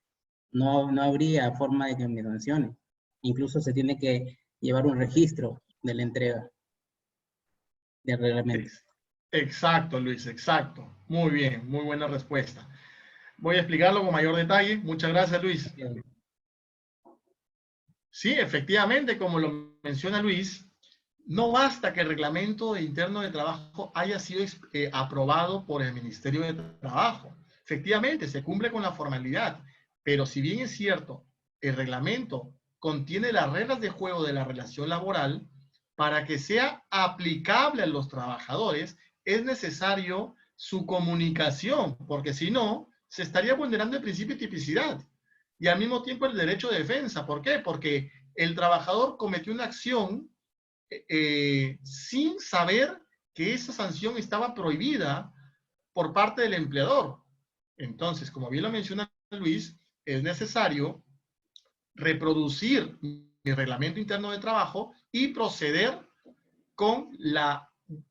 no habría forma de que me sancione. Incluso se tiene que llevar un registro de la entrega del reglamento. Exacto, Luis, exacto. Muy bien, muy buena respuesta. Voy a explicarlo con mayor detalle. Muchas gracias, Luis. Sí, efectivamente, como lo menciona Luis, no basta que el reglamento interno de trabajo haya sido aprobado por el Ministerio de Trabajo. Efectivamente, se cumple con la formalidad, pero si bien es cierto, el reglamento contiene las reglas de juego de la relación laboral, para que sea aplicable a los trabajadores, es necesario su comunicación, porque si no, se estaría vulnerando el principio de tipicidad y al mismo tiempo el derecho de defensa. ¿Por qué? Porque el trabajador cometió una acción sin saber que esa sanción estaba prohibida por parte del empleador. Entonces, como bien lo menciona Luis, es necesario reproducir mi reglamento interno de trabajo y proceder con la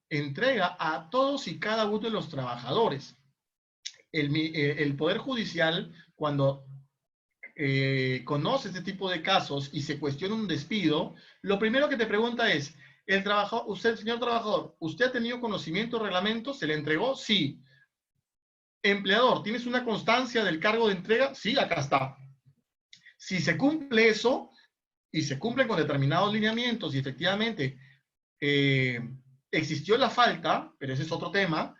entrega a todos y cada uno de los trabajadores. El Poder Judicial, cuando conoce este tipo de casos y se cuestiona un despido, lo primero que te pregunta es, usted, señor trabajador, ¿usted ha tenido conocimiento del reglamento? ¿Se le entregó? Sí. Empleador, ¿tienes una constancia del cargo de entrega? Sí, acá está. Si se cumple eso y se cumplen con determinados lineamientos y efectivamente existió la falta, pero ese es otro tema,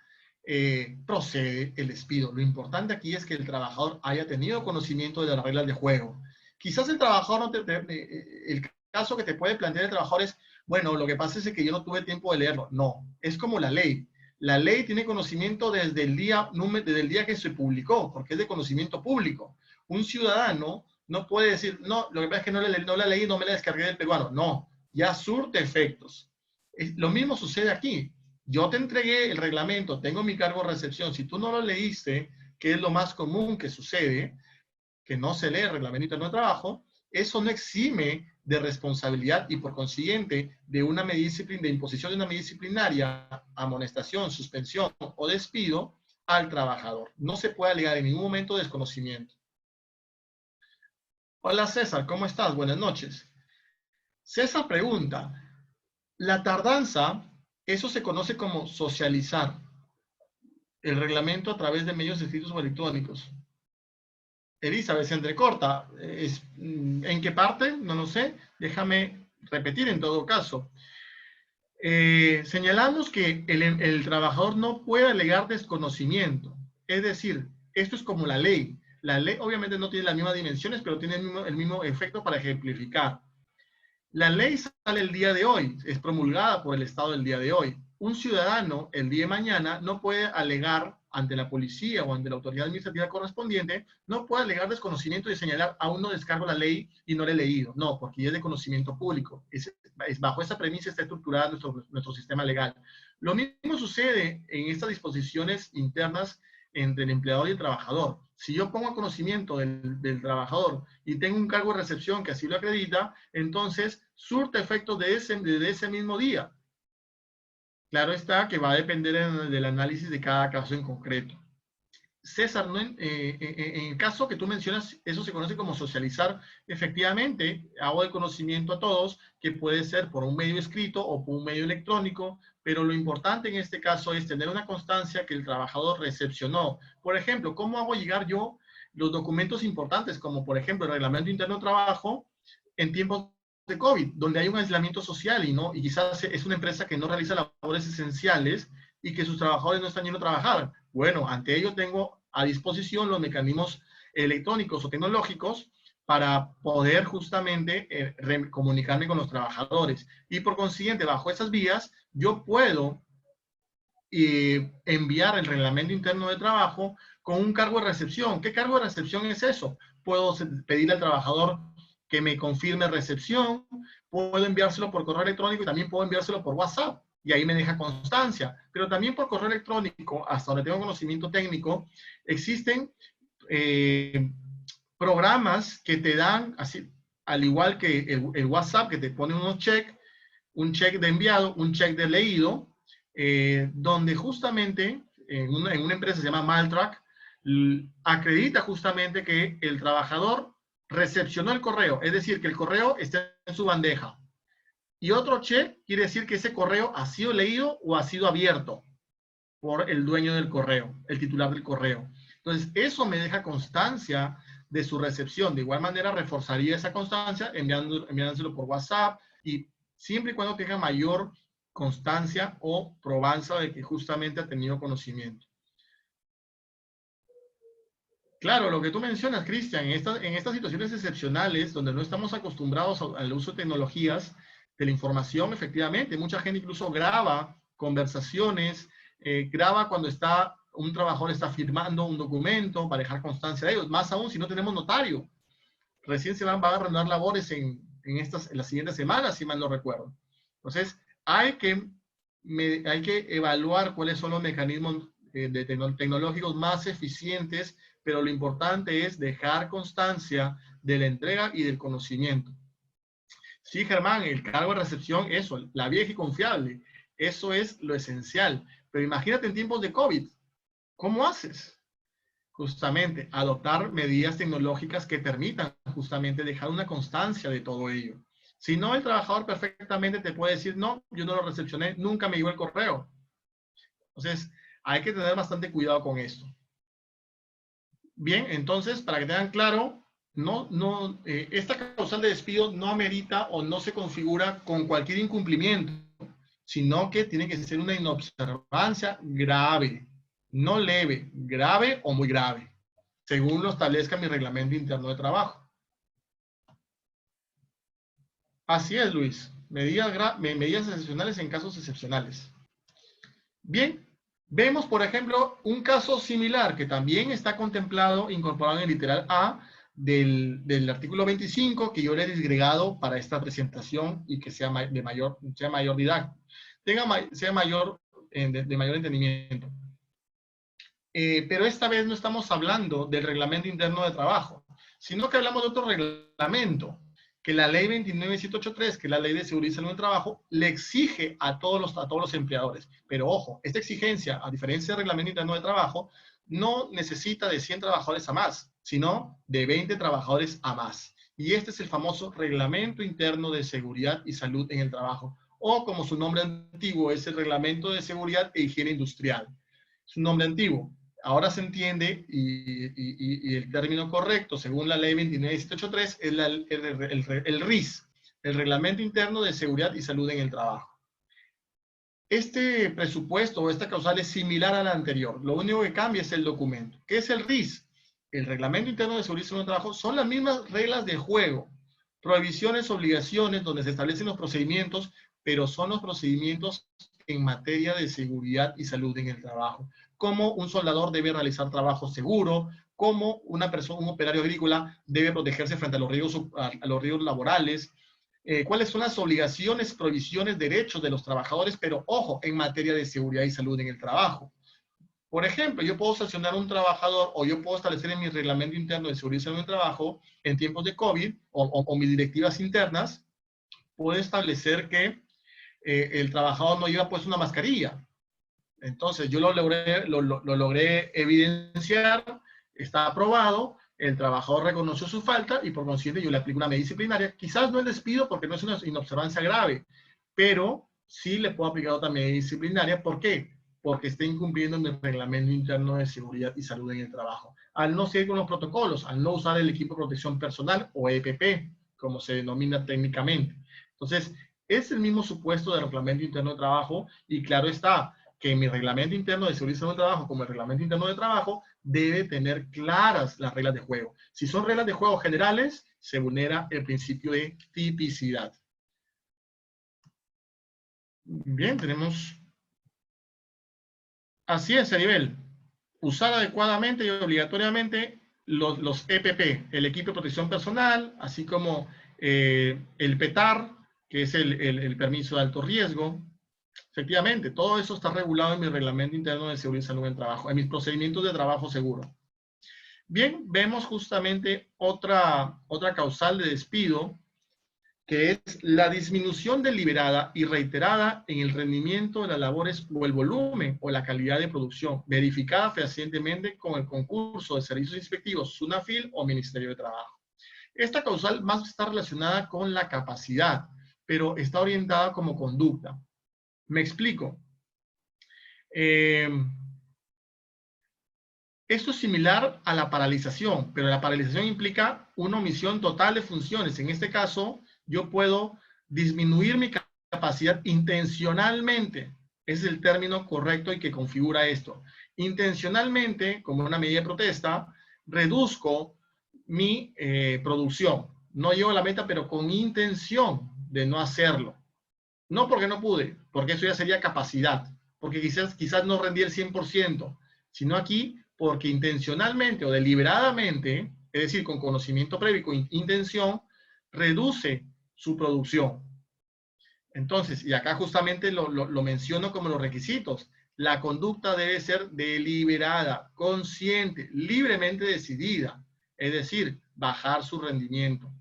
procede el despido. Lo importante aquí es que el trabajador haya tenido conocimiento de las reglas de juego. Quizás el trabajador, el caso que te puede plantear el trabajador es, bueno, lo que pasa es que yo no tuve tiempo de leerlo. No, es como la ley. La ley tiene conocimiento desde el día que se publicó, porque es de conocimiento público. Un ciudadano no puede decir, no, lo que pasa es que no la leí, no me la descargué del peruano. No, ya surte efectos. Lo mismo sucede aquí. Yo te entregué el reglamento, tengo mi cargo de recepción. Si tú no lo leíste, que es lo más común que sucede, que no se lee el reglamento interno de trabajo, eso no exime de responsabilidad y por consiguiente de una medida de imposición de una medida disciplinaria, amonestación, suspensión o despido al trabajador. No se puede alegar en ningún momento desconocimiento. Hola César, ¿cómo estás? Buenas noches. César pregunta, la tardanza, eso se conoce como socializar el reglamento a través de medios escritos o electrónicos. Elizabeth se entrecorta. ¿En qué parte? No lo sé. Déjame repetir en todo caso. Señalamos que el trabajador no puede alegar desconocimiento. Es decir, esto es como la ley. La ley obviamente no tiene las mismas dimensiones, pero tiene el mismo efecto para ejemplificar. La ley sale el día de hoy, es promulgada por el Estado el día de hoy. Un ciudadano el día de mañana no puede alegar ante la policía o ante la autoridad administrativa correspondiente, no puede alegar desconocimiento y señalar, aún no descargo la ley y no la he leído. No, porque es de conocimiento público. Bajo esa premisa está estructurada nuestro sistema legal. Lo mismo sucede en estas disposiciones internas entre el empleador y el trabajador. Si yo pongo conocimiento del trabajador y tengo un cargo de recepción que así lo acredita, entonces surte efectos de ese mismo día. Claro está que va a depender del análisis de cada caso en concreto. César, en el caso que tú mencionas, eso se conoce como socializar. Efectivamente, hago el conocimiento a todos, que puede ser por un medio escrito o por un medio electrónico, pero lo importante en este caso es tener una constancia que el trabajador recepcionó. Por ejemplo, ¿cómo hago llegar yo los documentos importantes, como por ejemplo el reglamento interno de trabajo en tiempos de COVID, donde hay un aislamiento social y quizás es una empresa que no realiza labores esenciales y que sus trabajadores no están yendo a trabajar? Bueno, ante ello tengo a disposición los mecanismos electrónicos o tecnológicos para poder justamente comunicarme con los trabajadores. Y por consiguiente, bajo esas vías, yo puedo enviar el reglamento interno de trabajo con un cargo de recepción. ¿Qué cargo de recepción es eso? Puedo pedirle al trabajador que me confirme recepción, puedo enviárselo por correo electrónico y también puedo enviárselo por WhatsApp. Y ahí me deja constancia. Pero también por correo electrónico, hasta donde tengo conocimiento técnico, existen programas que te dan, así, al igual que el WhatsApp, que te pone un check de enviado, un check de leído, donde justamente en una empresa se llama Maltrack, acredita justamente que el trabajador recepcionó el correo, es decir, que el correo está en su bandeja. Y otro check quiere decir que ese correo ha sido leído o ha sido abierto por el dueño del correo, el titular del correo. Entonces, eso me deja constancia de su recepción. De igual manera, reforzaría esa constancia enviándoselo por WhatsApp y siempre y cuando tenga mayor constancia o probanza de que justamente ha tenido conocimiento. Claro, lo que tú mencionas, Cristian, en estas situaciones excepcionales, donde no estamos acostumbrados al uso de tecnologías, de la información, efectivamente, mucha gente incluso graba conversaciones, graba cuando un trabajador está firmando un documento para dejar constancia de ellos, más aún si no tenemos notario. Recién se van a reanudar labores en las siguientes semanas, si mal no recuerdo. Entonces, hay que evaluar cuáles son los mecanismos tecnológicos más eficientes, pero lo importante es dejar constancia de la entrega y del conocimiento. Sí, Germán, el cargo de recepción, eso, la vieja y confiable, eso es lo esencial. Pero imagínate en tiempos de COVID, ¿cómo haces? Justamente, adoptar medidas tecnológicas que permitan justamente dejar una constancia de todo ello. Si no, el trabajador perfectamente te puede decir, no, yo no lo recepcioné, nunca me llegó el correo. Entonces, hay que tener bastante cuidado con esto. Bien, entonces, para que tengan claro, esta causal de despido no amerita o no se configura con cualquier incumplimiento, sino que tiene que ser una inobservancia grave, no leve, grave o muy grave, según lo establezca mi reglamento interno de trabajo. Así es, Luis. Medidas excepcionales en casos excepcionales. Bien, vemos, por ejemplo, un caso similar que también está contemplado, incorporado en el literal A del artículo 25, que yo le he disgregado para esta presentación y que sea de mayor didáctico, sea de mayor entendimiento. Pero esta vez no estamos hablando del reglamento interno de trabajo, sino que hablamos de otro reglamento, que la ley 29783, que es la ley de seguridad y salud en el trabajo, le exige a todos los empleadores. Pero ojo, esta exigencia, a diferencia del reglamento interno de trabajo, no necesita de 100 trabajadores a más, sino de 20 trabajadores a más. Y este es el famoso reglamento interno de seguridad y salud en el trabajo, o como su nombre antiguo es el reglamento de seguridad e higiene industrial. Es un nombre antiguo. Ahora se entiende y el término correcto, según la ley 29783, es el RIS, el Reglamento Interno de Seguridad y Salud en el Trabajo. Este presupuesto o esta causal es similar a la anterior. Lo único que cambia es el documento. ¿Qué es el RIS? El Reglamento Interno de Seguridad y Salud en el Trabajo son las mismas reglas de juego, prohibiciones, obligaciones, donde se establecen los procedimientos, pero son los procedimientos en materia de seguridad y salud en el trabajo. Cómo un soldador debe realizar trabajo seguro, cómo un operario agrícola debe protegerse frente a los riesgos laborales, cuáles son las obligaciones, provisiones, derechos de los trabajadores, pero ojo, en materia de seguridad y salud en el trabajo. Por ejemplo, yo puedo sancionar a un trabajador o yo puedo establecer en mi reglamento interno de seguridad y salud en el trabajo, en tiempos de COVID o mis directivas internas, puedo establecer que el trabajador no lleva pues una mascarilla. Entonces yo lo logré evidenciar, está aprobado, el trabajador reconoció su falta y por consiguiente yo le aplico una medida disciplinaria. Quizás no el despido porque no es una inobservancia grave, pero sí le puedo aplicar otra medida disciplinaria. ¿Por qué? Porque está incumpliendo mi reglamento interno de seguridad y salud en el trabajo. Al no seguir con los protocolos, al no usar el equipo de protección personal o EPP, como se denomina técnicamente. Entonces, es el mismo supuesto del reglamento interno de trabajo y claro está que en mi reglamento interno de seguridad y salud del trabajo, como el reglamento interno de trabajo, debe tener claras las reglas de juego. Si son reglas de juego generales, se vulnera el principio de tipicidad. Bien, tenemos... Así es, a nivel. Usar adecuadamente y obligatoriamente los EPP, el equipo de protección personal, así como el PETAR, que es el permiso de alto riesgo. Efectivamente, todo eso está regulado en mi reglamento interno de seguridad y salud en el trabajo, en mis procedimientos de trabajo seguro. Bien, vemos justamente otra causal de despido, que es la disminución deliberada y reiterada en el rendimiento de las labores o el volumen o la calidad de producción, verificada fehacientemente con el concurso de servicios inspectivos SUNAFIL o Ministerio de Trabajo. Esta causal más está relacionada con la capacidad, pero está orientada como conducta. Me explico. Esto es similar a la paralización, pero la paralización implica una omisión total de funciones. En este caso, yo puedo disminuir mi capacidad intencionalmente. Ese es el término correcto y que configura esto. Intencionalmente, como una medida de protesta, reduzco mi producción. No llego a la meta, pero con intención de no hacerlo. No porque no pude, porque eso ya sería capacidad, porque quizás no rendí el 100%, sino aquí porque intencionalmente o deliberadamente, es decir, con conocimiento previo y con intención, reduce su producción. Entonces, y acá justamente lo menciono como los requisitos. La conducta debe ser deliberada, consciente, libremente decidida, es decir, bajar su rendimiento.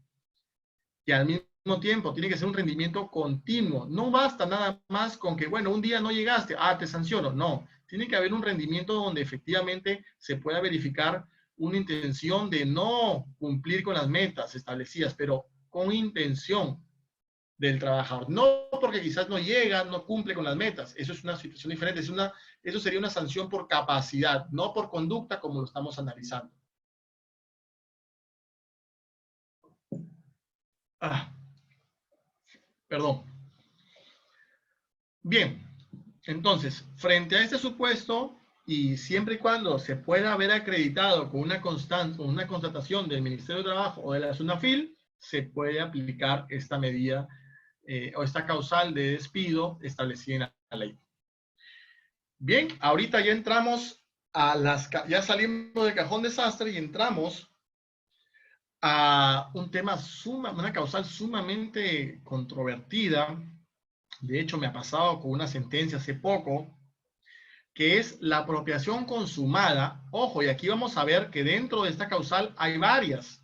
Y al mismo tiempo tiene que ser un rendimiento continuo. No basta nada más con que, bueno, un día no llegaste, te sanciono. No, tiene que haber un rendimiento donde efectivamente se pueda verificar una intención de no cumplir con las metas establecidas, pero con intención del trabajador. No porque quizás no llega, no cumple con las metas. Eso es una situación diferente. Eso sería una sanción por capacidad, no por conducta como lo estamos analizando. Perdón. Bien, entonces, frente a este supuesto, y siempre y cuando se pueda haber acreditado con una constatación del Ministerio de Trabajo o de la SUNAFIL, se puede aplicar esta medida o esta causal de despido establecida en la ley. Bien, ahorita ya entramos ya salimos del cajón desastre y entramos a un tema, una causal sumamente controvertida. De hecho, me ha pasado con una sentencia hace poco, que es la apropiación consumada. Ojo, y aquí vamos a ver que dentro de esta causal hay varias.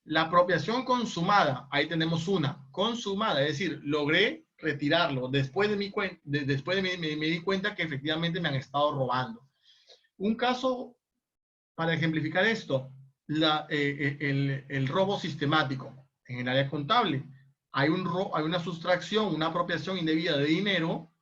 La apropiación consumada, ahí tenemos una, consumada, es decir, logré retirarlo. Después me di cuenta que efectivamente me han estado robando. Un caso, para ejemplificar esto, el robo sistemático en el área contable. Hay una sustracción, una apropiación indebida de dinero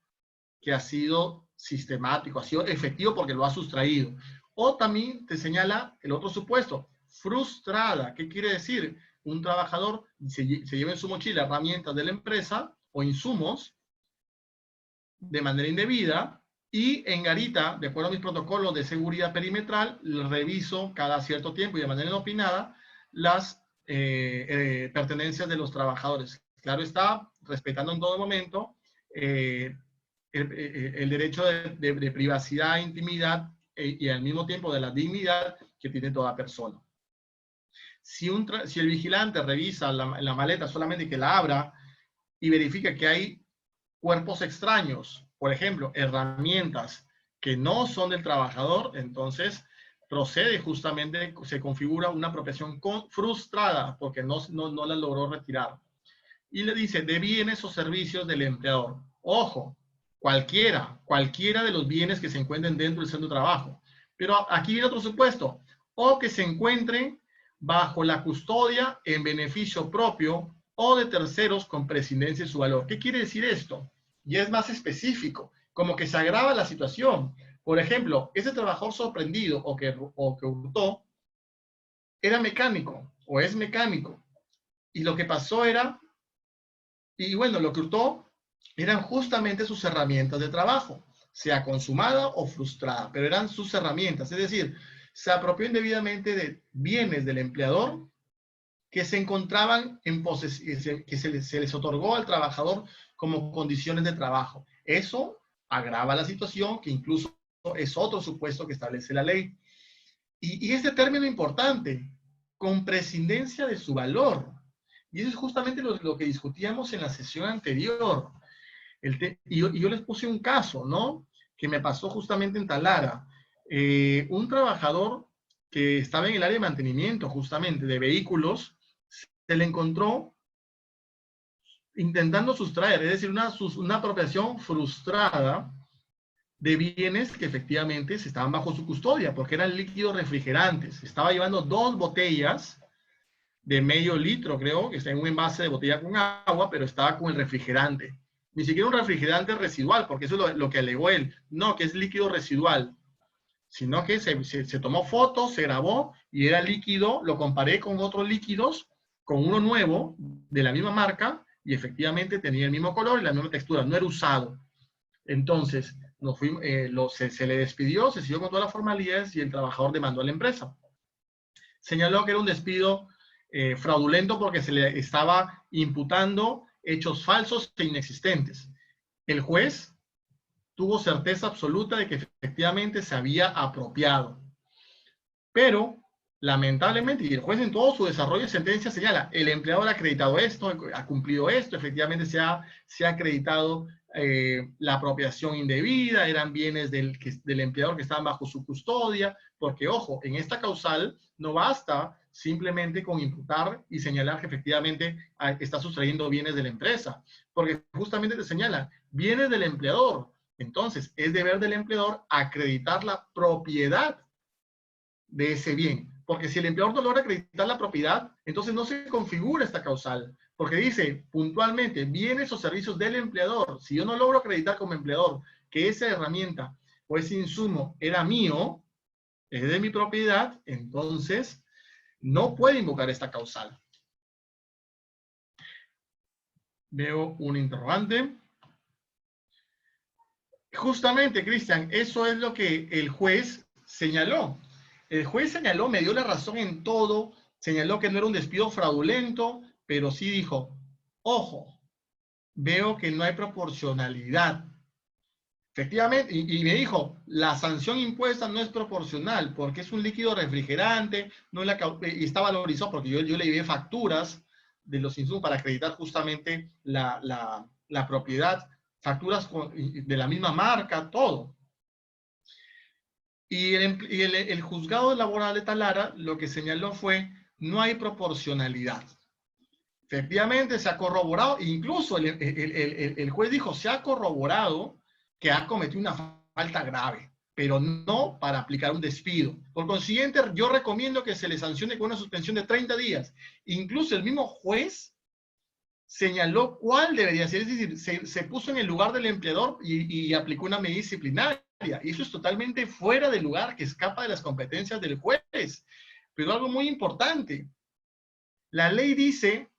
que ha sido sistemático, ha sido efectivo porque lo ha sustraído. O también te señala el otro supuesto, frustrada. ¿Qué quiere decir? Un trabajador se lleva en su mochila herramientas de la empresa o insumos de manera indebida y en garita, de acuerdo a mis protocolos de seguridad perimetral, reviso cada cierto tiempo y de manera inopinada las pertenencias de los trabajadores. Claro está, respetando en todo momento el derecho de privacidad, intimidad y al mismo tiempo de la dignidad que tiene toda persona. Si el vigilante revisa la maleta solamente que la abra y verifica que hay cuerpos extraños, por ejemplo, herramientas que no son del trabajador, entonces procede justamente, se configura una apropiación frustrada porque no la logró retirar. Y le dice, de bienes o servicios del empleador. Ojo, cualquiera de los bienes que se encuentren dentro del centro de trabajo. Pero aquí viene otro supuesto, o que se encuentren bajo la custodia en beneficio propio o de terceros con prescindencia de su valor. ¿Qué quiere decir esto? Y es más específico, como que se agrava la situación. Por ejemplo, ese trabajador sorprendido o que hurtó era mecánico o es mecánico. Y lo que pasó era, y bueno, lo que hurtó eran justamente sus herramientas de trabajo, sea consumada o frustrada, pero eran sus herramientas. Es decir, se apropió indebidamente de bienes del empleador que se encontraban en posesión, que se les otorgó al trabajador como condiciones de trabajo. Eso agrava la situación, que incluso es otro supuesto que establece la ley. Y este término importante, con prescindencia de su valor. Y eso es justamente lo que discutíamos en la sesión anterior. Y yo les puse un caso, ¿no? Que me pasó justamente en Talara. Un trabajador que estaba en el área de mantenimiento, justamente, de vehículos, se le encontró intentando sustraer, es decir, una apropiación frustrada de bienes que efectivamente se estaban bajo su custodia, porque eran líquidos refrigerantes. Estaba llevando 2 botellas de medio litro, creo, que está en un envase de botella con agua, pero estaba con el refrigerante. Ni siquiera un refrigerante residual, porque eso es lo que alegó él. No, que es líquido residual. Sino que se tomó fotos, se grabó y era líquido, lo comparé con otros líquidos, con uno nuevo de la misma marca, y efectivamente tenía el mismo color y la misma textura, no era usado. Entonces, se le despidió, se siguió con todas las formalidades y el trabajador demandó a la empresa. Señaló que era un despido fraudulento porque se le estaba imputando hechos falsos e inexistentes. El juez tuvo certeza absoluta de que efectivamente se había apropiado. Pero, lamentablemente, y el juez en todo su desarrollo de sentencia señala, el empleador ha acreditado esto, ha cumplido esto, efectivamente se ha acreditado la apropiación indebida, eran bienes del empleador que estaban bajo su custodia, porque, ojo, en esta causal no basta simplemente con imputar y señalar que efectivamente está sustrayendo bienes de la empresa, porque justamente te señala bienes del empleador. Entonces, es deber del empleador acreditar la propiedad de ese bien. Porque si el empleador no logra acreditar la propiedad, entonces no se configura esta causal. Porque dice puntualmente, bienes o servicios del empleador. Si yo no logro acreditar como empleador que esa herramienta o ese insumo era mío, es de mi propiedad, entonces no puede invocar esta causal. Veo un interrogante. Justamente, Cristian, eso es lo que el juez señaló. El juez señaló, me dio la razón en todo, señaló que no era un despido fraudulento, pero sí dijo, ojo, veo que no hay proporcionalidad. Efectivamente, y me dijo, la sanción impuesta no es proporcional, porque es un líquido refrigerante, no y está valorizado, porque yo le llevé facturas de los insumos para acreditar justamente la propiedad, facturas de la misma marca, todo. Y el juzgado laboral de Talara lo que señaló fue, no hay proporcionalidad. Efectivamente se ha corroborado, incluso el juez dijo, se ha corroborado que ha cometido una falta grave, pero no para aplicar un despido. Por consiguiente, yo recomiendo que se le sancione con una suspensión de 30 días. Incluso el mismo juez señaló cuál debería ser, es decir, se puso en el lugar del empleador y aplicó una medida disciplinaria. Y eso es totalmente fuera de lugar, que escapa de las competencias del juez. Pero algo muy importante, la ley dice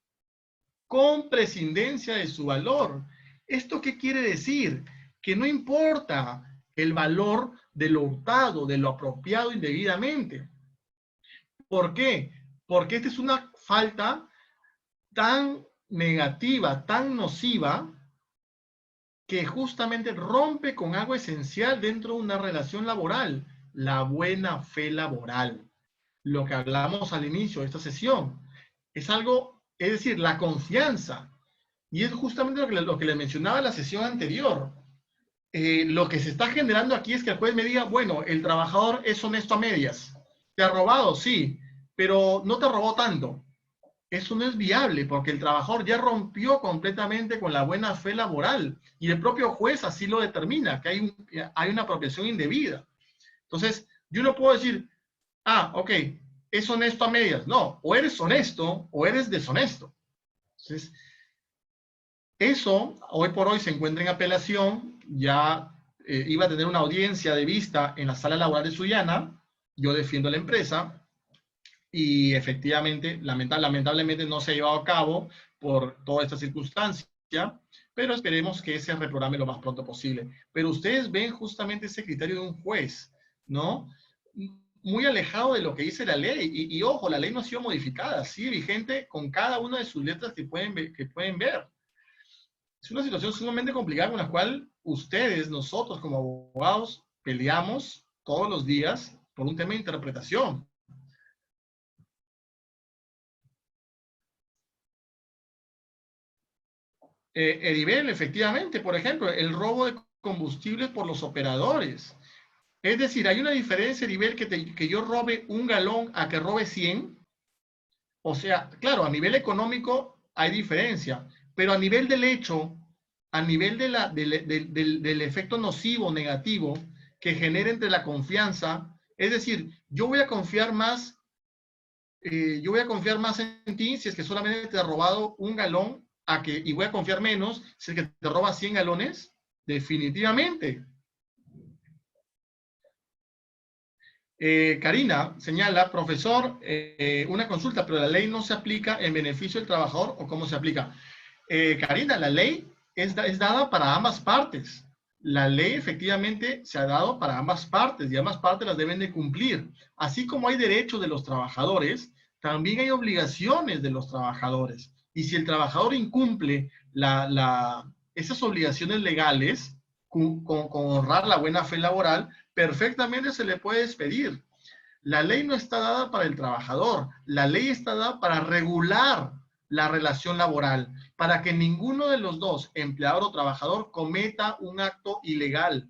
con prescindencia de su valor. ¿Esto qué quiere decir? Que no importa el valor de lo hurtado, de lo apropiado indebidamente. ¿Por qué? Porque esta es una falta tan negativa, tan nociva, que justamente rompe con algo esencial dentro de una relación laboral, la buena fe laboral. Lo que hablamos al inicio de esta sesión. Es algo, es decir, la confianza. Y es justamente lo que les mencionaba en la sesión anterior. Lo que se está generando aquí es que el juez me diga, bueno, el trabajador es honesto a medias. ¿Te ha robado? Sí, pero no te robó tanto. Eso no es viable porque el trabajador ya rompió completamente con la buena fe laboral y el propio juez así lo determina, que hay una apropiación indebida. Entonces, yo no puedo decir, ok, es honesto a medias. No, o eres honesto o eres deshonesto. Entonces, eso hoy por hoy se encuentra en apelación, ya iba a tener una audiencia de vista en la sala laboral de Sullana, yo defiendo a la empresa, y efectivamente, lamentablemente no se ha llevado a cabo por toda esta circunstancia, pero esperemos que se reprograme lo más pronto posible. Pero ustedes ven justamente ese criterio de un juez, ¿no? Muy alejado de lo que dice la ley. Y ojo, la ley no ha sido modificada, sigue vigente con cada una de sus letras que pueden ver. Es una situación sumamente complicada con la cual ustedes, nosotros como abogados, peleamos todos los días por un tema de interpretación. Edibel, efectivamente, por ejemplo, el robo de combustible por los operadores. Es decir, hay una diferencia, Edibel, que yo robe un galón a que robe 100. O sea, claro, a nivel económico hay diferencia, pero a nivel del hecho, a nivel del efecto nocivo, negativo, que genera entre la confianza, es decir, yo voy a confiar más en ti si es que solamente te ha robado un galón y voy a confiar menos si es que te roba 100 galones, definitivamente. Karina señala, profesor, una consulta, pero la ley no se aplica en beneficio del trabajador, ¿o cómo se aplica? Karina, la ley es dada para ambas partes. La ley efectivamente se ha dado para ambas partes y ambas partes las deben de cumplir. Así como hay derechos de los trabajadores, también hay obligaciones de los trabajadores. Y si el trabajador incumple esas obligaciones legales, con honrar la buena fe laboral, perfectamente se le puede despedir. La ley no está dada para el trabajador, la ley está dada para regular la relación laboral, para que ninguno de los dos, empleador o trabajador, cometa un acto ilegal.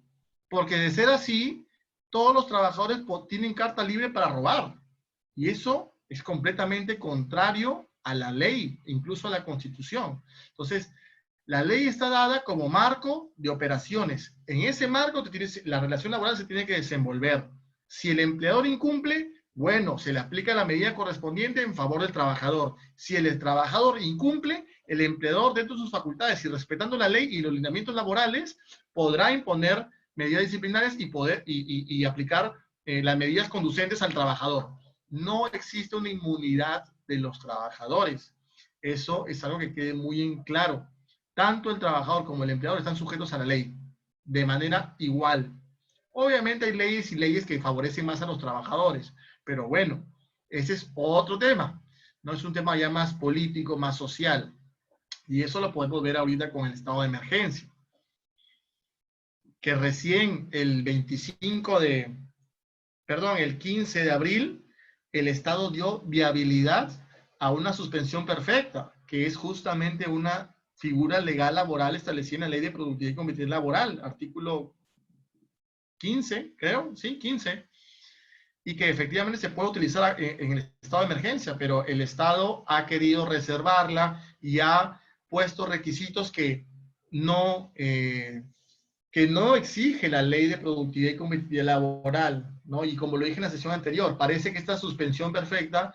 Porque de ser así, todos los trabajadores tienen carta libre para robar. Y eso es completamente contrario a la ley, incluso a la Constitución. Entonces, la ley está dada como marco de operaciones. En ese marco la relación laboral se tiene que desenvolver. Si el empleador incumple, bueno, se le aplica la medida correspondiente en favor del trabajador. Si el trabajador incumple, el empleador, dentro de sus facultades y respetando la ley y los lineamientos laborales, podrá imponer medidas disciplinarias y aplicar las medidas conducentes al trabajador. No existe una inmunidad de los trabajadores. Eso es algo que quede muy en claro. Tanto el trabajador como el empleador están sujetos a la ley, de manera igual. Obviamente hay leyes y leyes que favorecen más a los trabajadores, pero bueno, ese es otro tema. No es un tema ya más político, más social. Y eso lo podemos ver ahorita con el estado de emergencia. Que recién el 15 de abril, el Estado dio viabilidad a una suspensión perfecta, que es justamente una figura legal laboral establecida en la Ley de Productividad y Competitividad Laboral, artículo 15, creo, sí, 15, y que efectivamente se puede utilizar en el estado de emergencia, pero el Estado ha querido reservarla y ha puesto requisitos que no exige la Ley de Productividad y Competitividad Laboral, ¿no? Y como lo dije en la sesión anterior, parece que esta suspensión perfecta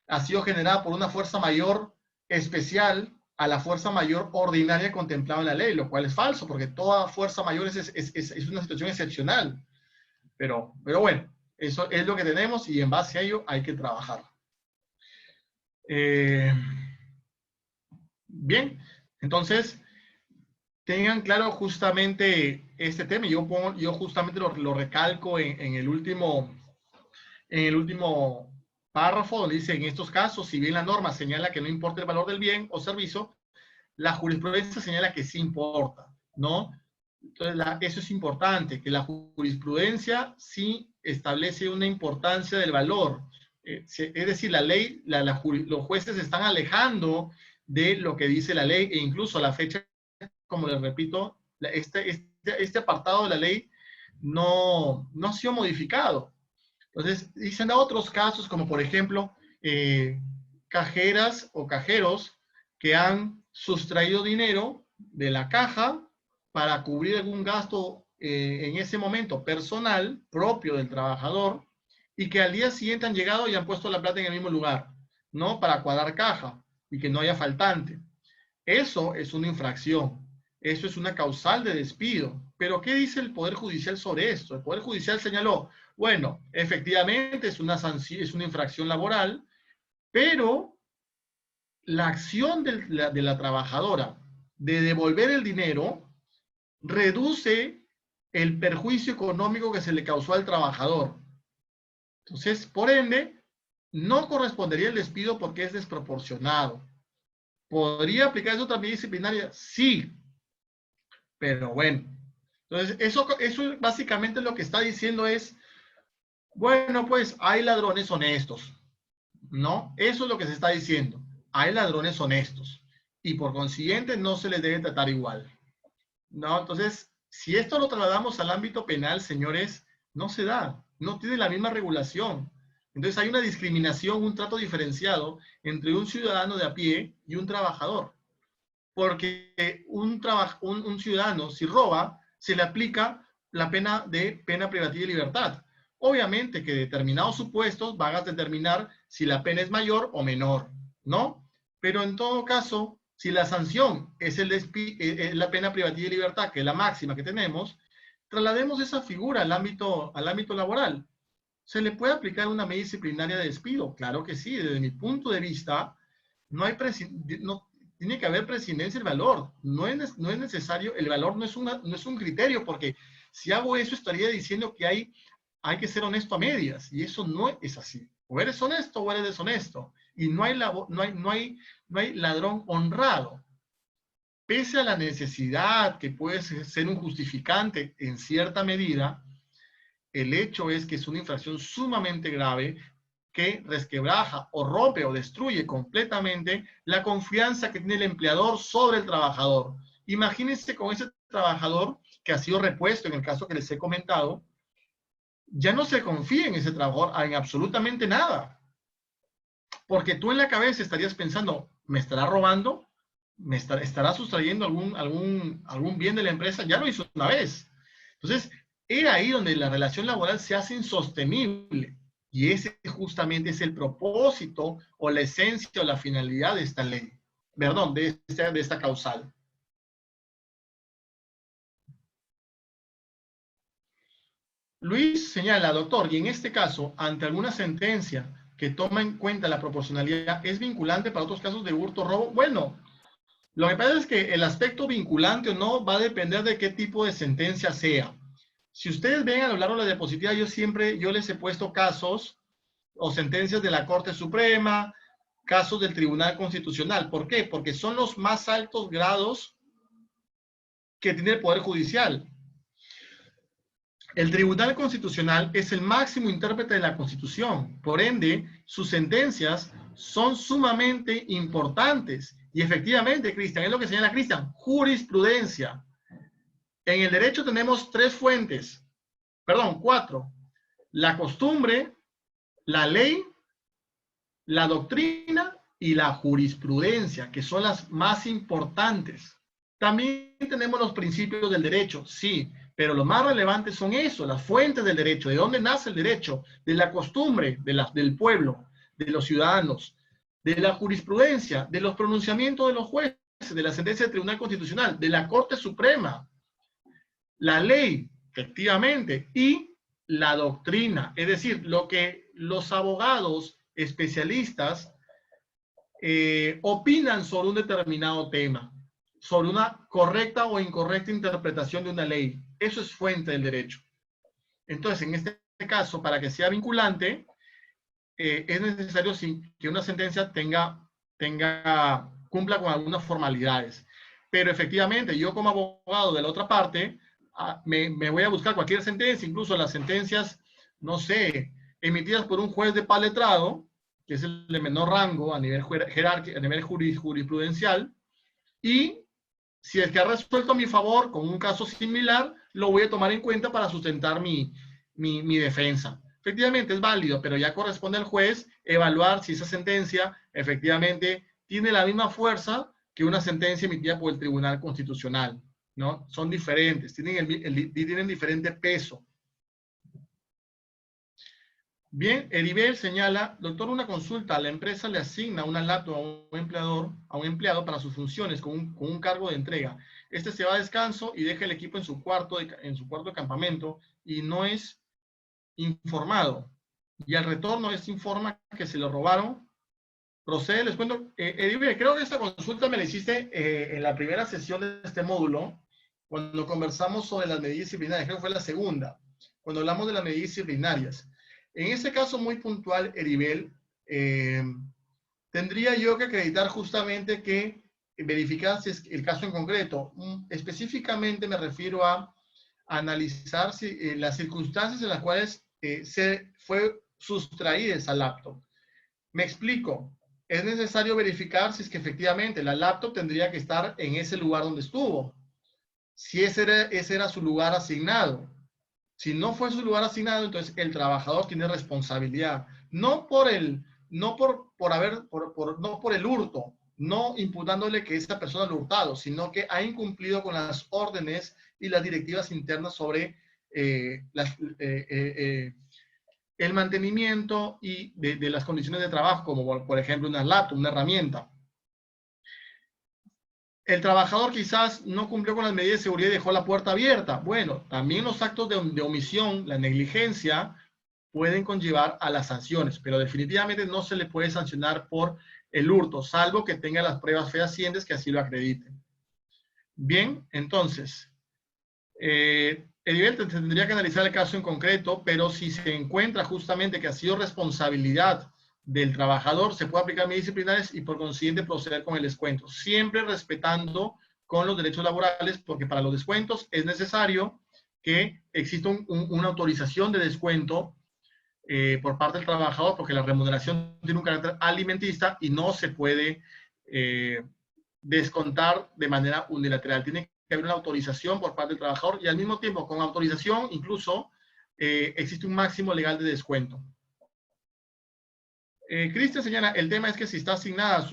ha sido generada por una fuerza mayor especial a la fuerza mayor ordinaria contemplada en la ley, lo cual es falso, porque toda fuerza mayor es una situación excepcional. Pero bueno, eso es lo que tenemos y en base a ello hay que trabajar. Bien, entonces, tengan claro justamente este tema. Yo justamente lo recalco en el último párrafo, donde dice: en estos casos, si bien la norma señala que no importa el valor del bien o servicio, la jurisprudencia señala que sí importa, ¿no? Entonces, eso es importante, que la jurisprudencia sí establece una importancia del valor. Es decir, la ley, los jueces se están alejando de lo que dice la ley, e incluso a la fecha, como les repito, este apartado de la ley no ha sido modificado. Entonces, dicen a otros casos, como por ejemplo, cajeras o cajeros que han sustraído dinero de la caja para cubrir algún gasto en ese momento personal propio del trabajador, y que al día siguiente han llegado y han puesto la plata en el mismo lugar, ¿no? Para cuadrar caja y que no haya faltante. Eso es una infracción. Eso es una causal de despido. Pero ¿qué dice el Poder Judicial sobre esto? El Poder Judicial señaló: bueno, efectivamente es una infracción laboral, pero la acción de la trabajadora de devolver el dinero reduce el perjuicio económico que se le causó al trabajador. Entonces, por ende, no correspondería el despido porque es desproporcionado. ¿Podría aplicarse otra medida disciplinaria? Sí, pero bueno. Entonces, eso básicamente lo que está diciendo es: bueno, pues hay ladrones honestos, ¿no? Eso es lo que se está diciendo. Hay ladrones honestos y por consiguiente no se les debe tratar igual, ¿no? Entonces, si esto lo trasladamos al ámbito penal, señores, no se da, no tiene la misma regulación. Entonces hay una discriminación, un trato diferenciado entre un ciudadano de a pie y un trabajador. Porque un ciudadano, si roba, se le aplica la pena privativa de libertad. Obviamente que determinados supuestos van a determinar si la pena es mayor o menor, ¿no? Pero en todo caso, si la sanción es la pena privativa de libertad, que es la máxima que tenemos, traslademos esa figura al ámbito laboral. ¿Se le puede aplicar una medida disciplinaria de despido? Claro que sí. Desde mi punto de vista, tiene que haber prescindencia del valor. No es necesario, el valor no es un criterio, porque si hago eso estaría diciendo que hay que ser honesto a medias, y eso no es así. O eres honesto o eres deshonesto. Y no hay ladrón honrado. Pese a la necesidad que puede ser un justificante en cierta medida, el hecho es que es una infracción sumamente grave que resquebraja o rompe o destruye completamente la confianza que tiene el empleador sobre el trabajador. Imagínense con ese trabajador que ha sido repuesto, en el caso que les he comentado, ya no se confía en ese trabajador en absolutamente nada. Porque tú en la cabeza estarías pensando, ¿me estará robando? ¿Me estará sustrayendo algún bien de la empresa? Ya lo hizo una vez. Entonces, era ahí donde la relación laboral se hace insostenible. Y ese justamente es el propósito o la esencia o la finalidad de esta ley. Perdón, de esta causal. Luis señala, doctor, y en este caso, ante alguna sentencia que toma en cuenta la proporcionalidad, ¿es vinculante para otros casos de hurto o robo? Bueno, lo que pasa es que el aspecto vinculante o no va a depender de qué tipo de sentencia sea. Si ustedes ven a lo largo de la diapositiva, yo les he puesto casos o sentencias de la Corte Suprema, casos del Tribunal Constitucional. ¿Por qué? Porque son los más altos grados que tiene el Poder Judicial. El Tribunal Constitucional es el máximo intérprete de la Constitución. Por ende, sus sentencias son sumamente importantes. Y efectivamente, Cristian, es lo que señala Cristian, jurisprudencia. En el derecho tenemos 4. La costumbre, la ley, la doctrina y la jurisprudencia, que son las más importantes. También tenemos los principios del derecho, sí, pero lo más relevante son eso, las fuentes del derecho, de dónde nace el derecho, de la costumbre del pueblo, de los ciudadanos, de la jurisprudencia, de los pronunciamientos de los jueces, de la sentencia del Tribunal Constitucional, de la Corte Suprema, la ley, efectivamente, y la doctrina, es decir, lo que los abogados especialistas opinan sobre un determinado tema, sobre una correcta o incorrecta interpretación de una ley. Eso es fuente del derecho. Entonces, en este caso, para que sea vinculante, es necesario que una sentencia cumpla con algunas formalidades. Pero efectivamente, yo como abogado de la otra parte, me voy a buscar cualquier sentencia, incluso las sentencias, no sé, emitidas por un juez de paz letrado, que es el de menor rango a nivel jerárquico, a nivel jurisprudencial, y si es que ha resuelto a mi favor con un caso similar, lo voy a tomar en cuenta para sustentar mi defensa. Efectivamente es válido, pero ya corresponde al juez evaluar si esa sentencia efectivamente tiene la misma fuerza que una sentencia emitida por el Tribunal Constitucional, ¿no? Son diferentes, tienen diferente peso. Bien, Heribel señala, doctor, una consulta, la empresa le asigna una laptop a un empleado para sus funciones con un cargo de entrega. Este se va a descanso y deja el equipo en su cuarto de campamento y no es informado. Y al retorno informa que se lo robaron. Procede, les cuento, Heribel, creo que esta consulta me la hiciste en la primera sesión de este módulo, cuando conversamos sobre las medidas disciplinarias, creo que fue la segunda, cuando hablamos de las medidas disciplinarias. En este caso muy puntual, Heribel, tendría yo que acreditar justamente que verificar si es el caso en concreto. Específicamente me refiero a analizar las circunstancias en las cuales se fue sustraída esa laptop. Me explico. Es necesario verificar si es que efectivamente la laptop tendría que estar en ese lugar donde estuvo. Si ese era su lugar asignado. Si no fue su lugar asignado, entonces el trabajador tiene responsabilidad. No por el hurto, no imputándole que esa persona lo ha hurtado, sino que ha incumplido con las órdenes y las directivas internas sobre el mantenimiento y de las condiciones de trabajo, como por ejemplo una laptop, una herramienta. El trabajador quizás no cumplió con las medidas de seguridad y dejó la puerta abierta. Bueno, también los actos de omisión, la negligencia, pueden conllevar a las sanciones, pero definitivamente no se le puede sancionar por el hurto, salvo que tenga las pruebas fehacientes que así lo acrediten. Bien, entonces, Edibel tendría que analizar el caso en concreto, pero si se encuentra justamente que ha sido responsabilidad del trabajador, se puede aplicar medidas disciplinarias y por consiguiente proceder con el descuento, siempre respetando con los derechos laborales, porque para los descuentos es necesario que exista una autorización de descuento por parte del trabajador, porque la remuneración tiene un carácter alimentista y no se puede descontar de manera unilateral. Tiene que haber una autorización por parte del trabajador y al mismo tiempo, con autorización, incluso existe un máximo legal de descuento. Cristian señala, el tema es que si está asignada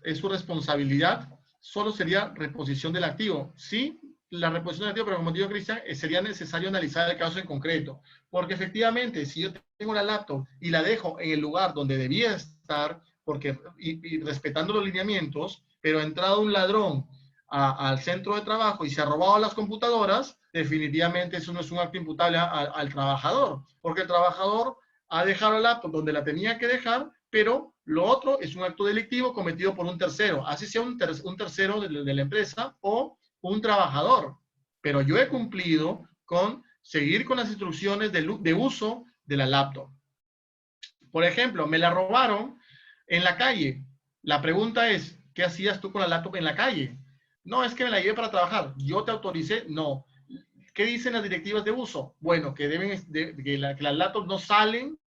es su responsabilidad, solo sería reposición del activo. Sí, la reposición del activo, pero como dijo Cristian, sería necesario analizar el caso en concreto, porque efectivamente, si yo tengo la laptop y la dejo en el lugar donde debía estar, porque, y respetando los lineamientos, pero ha entrado un ladrón al centro de trabajo y se ha robado las computadoras, definitivamente eso no es un acto imputable al trabajador, porque el trabajador ha dejado la laptop donde la tenía que dejar, pero lo otro es un acto delictivo cometido por un tercero, así sea un tercero de la empresa o un trabajador. Pero yo he cumplido con seguir con las instrucciones de uso de la laptop. Por ejemplo, me la robaron en la calle. La pregunta es, ¿qué hacías tú con la laptop en la calle? No, es que me la llevé para trabajar. ¿Yo te autoricé? No. ¿Qué dicen las directivas de uso? Bueno, que que las laptops no salen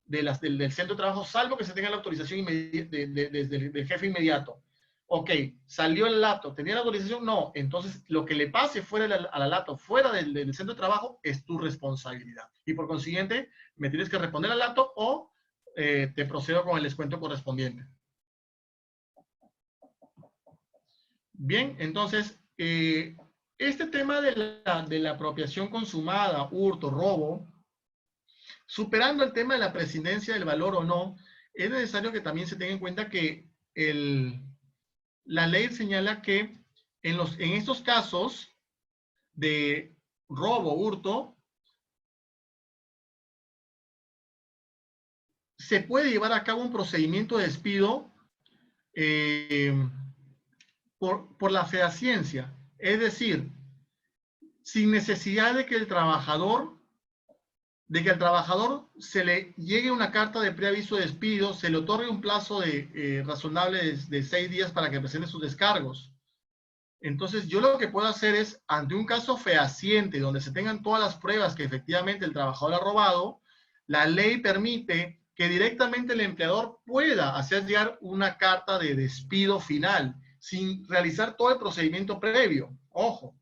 del centro de trabajo, salvo que se tenga la autorización del jefe inmediato. Ok, salió el laptop, ¿tenía la autorización? No. Entonces, lo que le pase fuera a la laptop, fuera del centro de trabajo, es tu responsabilidad. Y por consiguiente, me tienes que responder al laptop o te procedo con el descuento correspondiente. Bien, entonces, este tema de la apropiación consumada, hurto, robo, superando el tema de la prescindencia del valor o no, es necesario que también se tenga en cuenta que la ley señala que en estos casos de robo, hurto, se puede llevar a cabo un procedimiento de despido por la fehaciencia, es decir, sin necesidad de que al trabajador se le llegue una carta de preaviso de despido, se le otorgue un plazo razonable de 6 días para que presente sus descargos. Entonces, yo lo que puedo hacer es, ante un caso fehaciente, donde se tengan todas las pruebas que efectivamente el trabajador ha robado, la ley permite que directamente el empleador pueda hacer llegar una carta de despido final, sin realizar todo el procedimiento previo. Ojo.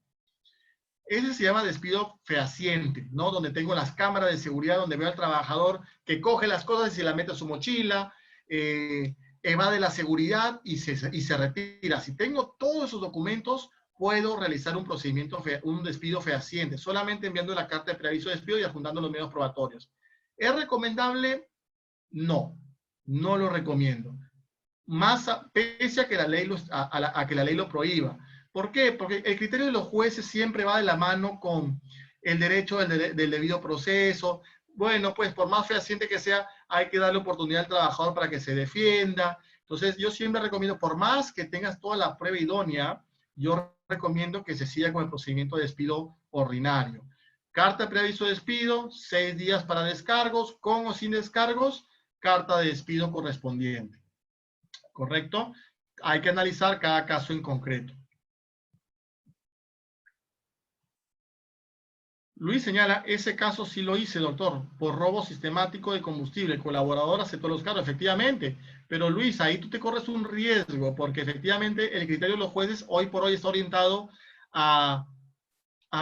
Ese se llama despido fehaciente, ¿no? Donde tengo las cámaras de seguridad, donde veo al trabajador que coge las cosas y se las mete a su mochila, evade la seguridad y se retira. Si tengo todos esos documentos, puedo realizar un procedimiento, un despido fehaciente, solamente enviando la carta de preaviso de despido y adjuntando los medios probatorios. ¿Es recomendable? No, no lo recomiendo. Pese a que la ley que la ley lo prohíba. ¿Por qué? Porque el criterio de los jueces siempre va de la mano con el derecho del debido proceso. Bueno, pues por más fehaciente que sea, hay que darle oportunidad al trabajador para que se defienda. Entonces, yo siempre recomiendo, por más que tengas toda la prueba idónea, yo recomiendo que se siga con el procedimiento de despido ordinario. Carta de preaviso de despido, 6 días para descargos, con o sin descargos, carta de despido correspondiente. ¿Correcto? Hay que analizar cada caso en concreto. Luis señala, ese caso sí lo hice, doctor, por robo sistemático de combustible. El colaborador aceptó los cargos, efectivamente. Pero Luis, ahí tú te corres un riesgo, porque efectivamente el criterio de los jueces hoy por hoy está orientado a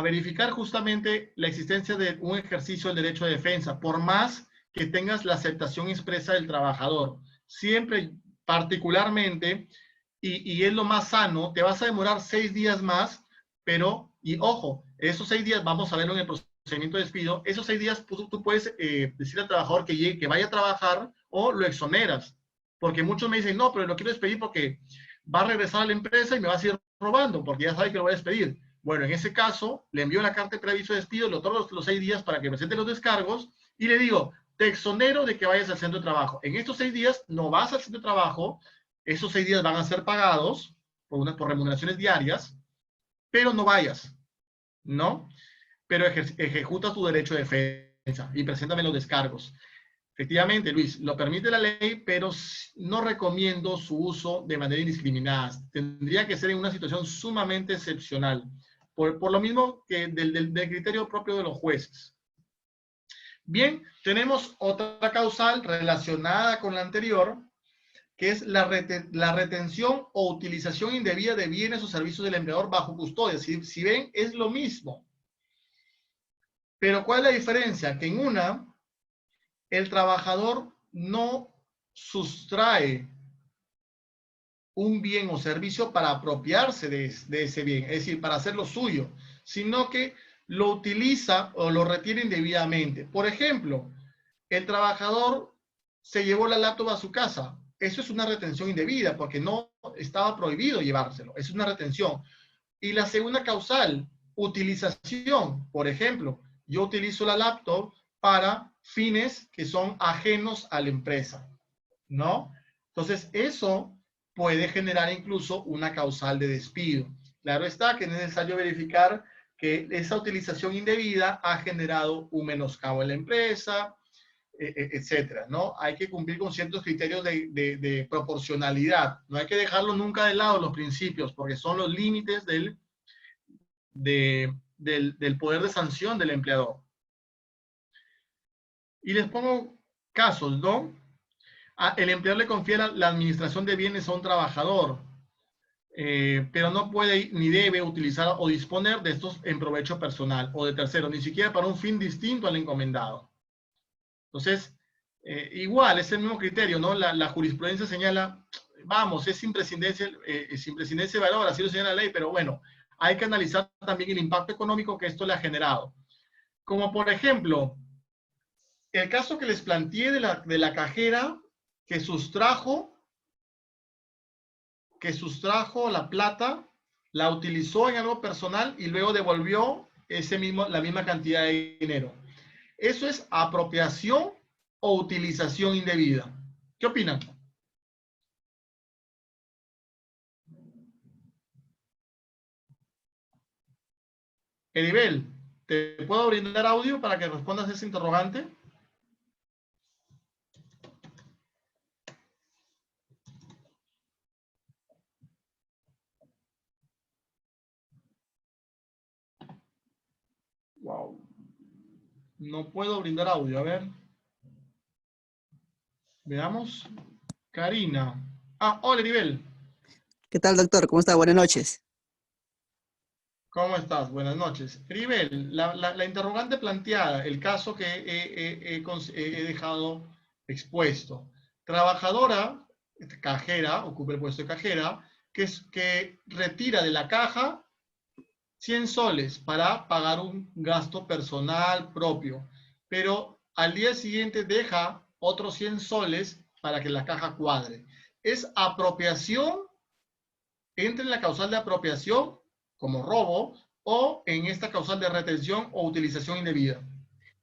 verificar justamente la existencia de un ejercicio del derecho de defensa, por más que tengas la aceptación expresa del trabajador. Siempre, particularmente, y es lo más sano, te vas a demorar 6 días más, pero, y ojo, esos 6 días, vamos a verlo en el procedimiento de despido, esos 6 días tú puedes decir al trabajador que vaya a trabajar o lo exoneras. Porque muchos me dicen, no, pero lo quiero despedir porque va a regresar a la empresa y me va a seguir robando, porque ya sabe que lo voy a despedir. Bueno, en ese caso, le envío la carta de preaviso de despido, le otorgo los 6 días para que presente los descargos y le digo, te exonero de que vayas al centro de trabajo. En estos 6 días no vas al centro de trabajo, Esos 6 días van a ser pagados por remuneraciones diarias, pero no vayas, ¿no? Pero ejecuta tu derecho de defensa y preséntame los descargos. Efectivamente, Luis, lo permite la ley, pero no recomiendo su uso de manera indiscriminada. Tendría que ser en una situación sumamente excepcional, por lo mismo que del criterio propio de los jueces. Bien, tenemos otra causal relacionada con la anterior, que es la retención o utilización indebida de bienes o servicios del empleador bajo custodia. Si ven, es lo mismo. Pero ¿cuál es la diferencia? Que en una, el trabajador no sustrae un bien o servicio para apropiarse de ese bien, es decir, para hacerlo suyo, sino que lo utiliza o lo retiene indebidamente. Por ejemplo, el trabajador se llevó la laptop a su casa. Eso es una retención indebida porque no estaba prohibido llevárselo. Es una retención. Y la segunda causal, utilización. Por ejemplo, yo utilizo la laptop para fines que son ajenos a la empresa, ¿no? Entonces, eso puede generar incluso una causal de despido. Claro está que es necesario verificar que esa utilización indebida ha generado un menoscabo en la empresa, etcétera, ¿no? Hay que cumplir con ciertos criterios de proporcionalidad. No hay que dejarlo nunca de lado los principios, porque son los límites del poder de sanción del empleador. Y les pongo casos, ¿no? El empleador le confía la administración de bienes a un trabajador, pero no puede ni debe utilizar o disponer de estos en provecho personal o de tercero, ni siquiera para un fin distinto al encomendado. Entonces, igual, es el mismo criterio, ¿no? La jurisprudencia señala, vamos, es sin prescindencia de valor, así lo señala la ley, pero bueno, hay que analizar también el impacto económico que esto le ha generado. Como por ejemplo, el caso que les planteé de la cajera que sustrajo la plata, la utilizó en algo personal y luego devolvió la misma cantidad de dinero. ¿Eso es apropiación o utilización indebida? ¿Qué opinan? Eribel, ¿te puedo brindar audio para que respondas a ese interrogante? Wow. No puedo brindar audio, a ver. Veamos. Karina. Ah, hola, Eribel. ¿Qué tal, doctor? ¿Cómo está? Buenas noches. ¿Cómo estás? Buenas noches. Eribel, la interrogante planteada, el caso que he dejado expuesto. Trabajadora, cajera, ocupa el puesto de cajera, que retira de la caja 100 soles para pagar un gasto personal propio, pero al día siguiente deja otros 100 soles para que la caja cuadre. ¿Es apropiación? ¿Entra en la causal de apropiación como robo o en esta causal de retención o utilización indebida?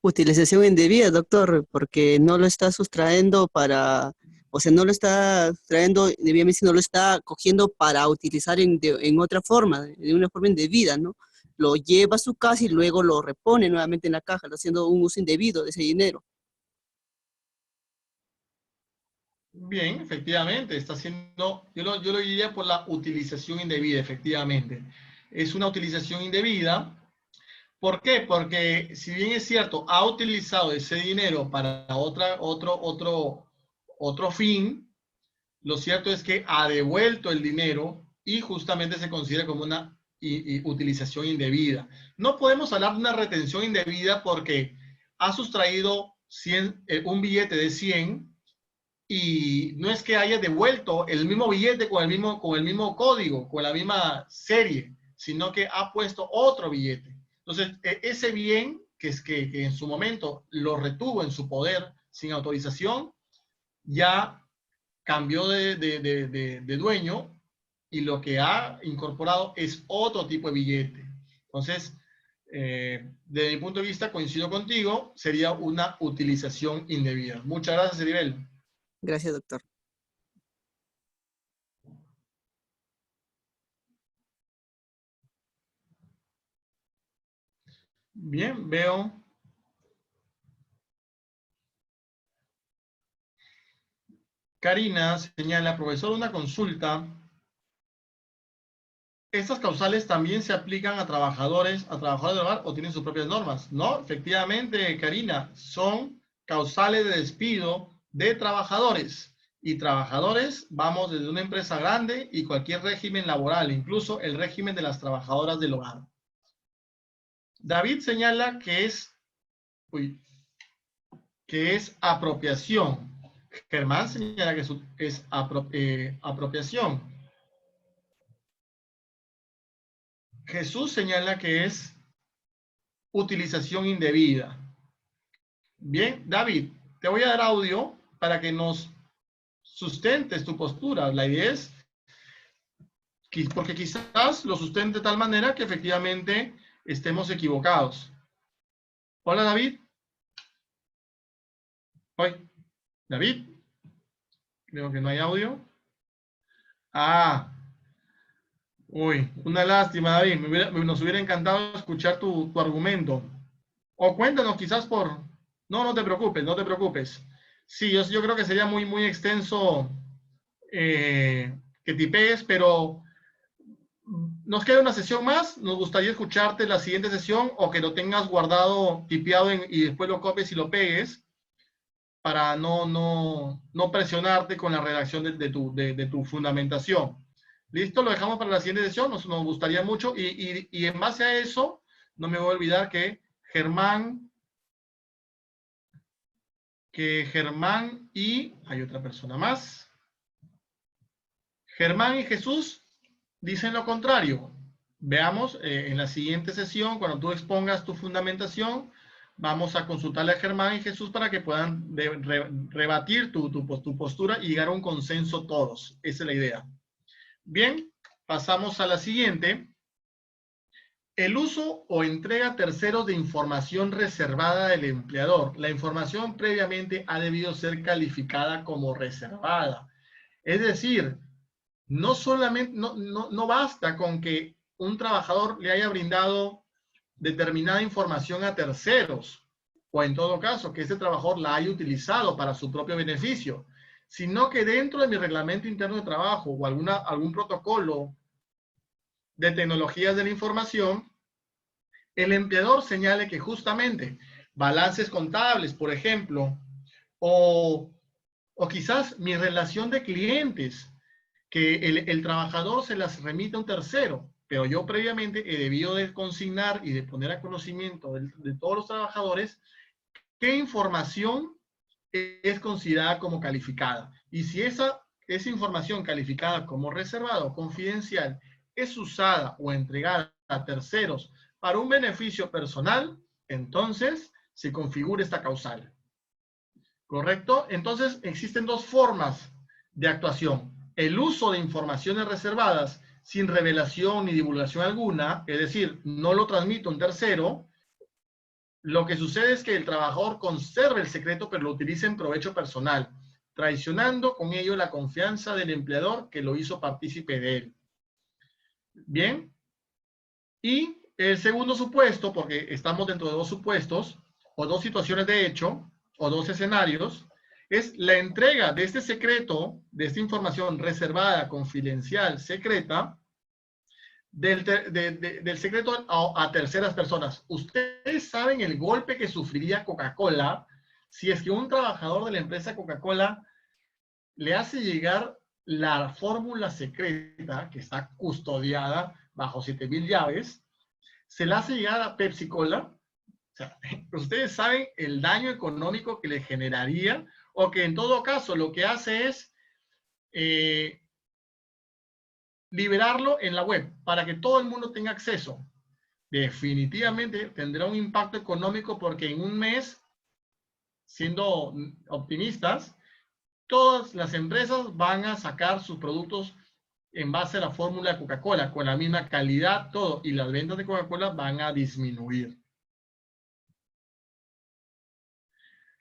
Utilización indebida, doctor, porque no lo está sustrayendo para, o sea, no lo está trayendo debidamente, sino lo está cogiendo para utilizar en otra forma, de una forma indebida, ¿no? Lo lleva a su casa y luego lo repone nuevamente en la caja, haciendo un uso indebido de ese dinero. Bien, efectivamente, está haciendo, yo lo diría por la utilización indebida, efectivamente. Es una utilización indebida. ¿Por qué? Porque si bien es cierto, ha utilizado ese dinero para otro fin, lo cierto es que ha devuelto el dinero y justamente se considera como una utilización indebida. No podemos hablar de una retención indebida porque ha sustraído un billete de 100 y no es que haya devuelto el mismo billete con el mismo código, con la misma serie, sino que ha puesto otro billete. Entonces, ese bien que en su momento lo retuvo en su poder sin autorización, ya cambió de dueño y lo que ha incorporado es otro tipo de billete. Entonces, desde mi punto de vista, coincido contigo, sería una utilización indebida. Muchas gracias, Eribel. Gracias, doctor. Bien, veo. Karina señala, profesor, una consulta. ¿Estas causales también se aplican a trabajadores del hogar o tienen sus propias normas? No, efectivamente, Karina, son causales de despido de trabajadores. Y trabajadores, vamos desde una empresa grande y cualquier régimen laboral, incluso el régimen de las trabajadoras del hogar. David señala que es apropiación. Germán señala que es apropiación. Jesús señala que es utilización indebida. Bien, David, te voy a dar audio para que nos sustentes tu postura. La idea es, porque quizás lo sustente de tal manera que efectivamente estemos equivocados. Hola, David. Hoy, David. Creo que no hay audio. Uy, una lástima, David. Nos hubiera encantado escuchar tu argumento. O cuéntanos quizás por... No te preocupes, no te preocupes. Sí, yo creo que sería muy, muy extenso que tipees, pero nos queda una sesión más. Nos gustaría escucharte la siguiente sesión o que lo tengas guardado, tipeado y después lo copies y lo pegues para no presionarte con la redacción de tu fundamentación. ¿Listo? Lo dejamos para la siguiente sesión. Nos gustaría mucho. Y en base a eso, no me voy a olvidar que Germán y hay otra persona más. Germán y Jesús dicen lo contrario. Veamos en la siguiente sesión, cuando tú expongas tu fundamentación, vamos a consultarle a Germán y Jesús para que puedan rebatir tu postura y llegar a un consenso todos. Esa es la idea. Bien, pasamos a la siguiente. El uso o entrega a terceros de información reservada del empleador. La información previamente ha debido ser calificada como reservada. Es decir, no solamente, no basta con que un trabajador le haya brindado determinada información a terceros, o en todo caso, que ese trabajador la haya utilizado para su propio beneficio, sino que dentro de mi reglamento interno de trabajo o algún protocolo de tecnologías de la información, el empleador señale que justamente balances contables, por ejemplo, o quizás mi relación de clientes, que el trabajador se las remite a un tercero, pero yo previamente he debido de consignar y de poner a conocimiento de todos los trabajadores qué información es considerada como calificada. Y si esa información calificada como reservada o confidencial es usada o entregada a terceros para un beneficio personal, entonces se configura esta causal. ¿Correcto? Entonces existen dos formas de actuación. El uso de informaciones reservadas sin revelación ni divulgación alguna, es decir, no lo transmito a un tercero. Lo que sucede es que el trabajador conserva el secreto, pero lo utiliza en provecho personal, traicionando con ello la confianza del empleador que lo hizo partícipe de él. Bien. Y el segundo supuesto, porque estamos dentro de dos supuestos, o dos situaciones de hecho, o dos escenarios, es la entrega de este secreto, de esta información reservada, confidencial, secreta, del secreto a terceras personas. Ustedes saben el golpe que sufriría Coca-Cola si es que un trabajador de la empresa Coca-Cola le hace llegar la fórmula secreta que está custodiada bajo 7,000 llaves, se la hace llegar a Pepsi Cola. O sea, ustedes saben el daño económico que le generaría, o que en todo caso lo que hace es liberarlo en la web para que todo el mundo tenga acceso. Definitivamente tendrá un impacto económico porque en un mes, siendo optimistas, todas las empresas van a sacar sus productos en base a la fórmula de Coca-Cola, con la misma calidad, todo, y las ventas de Coca-Cola van a disminuir.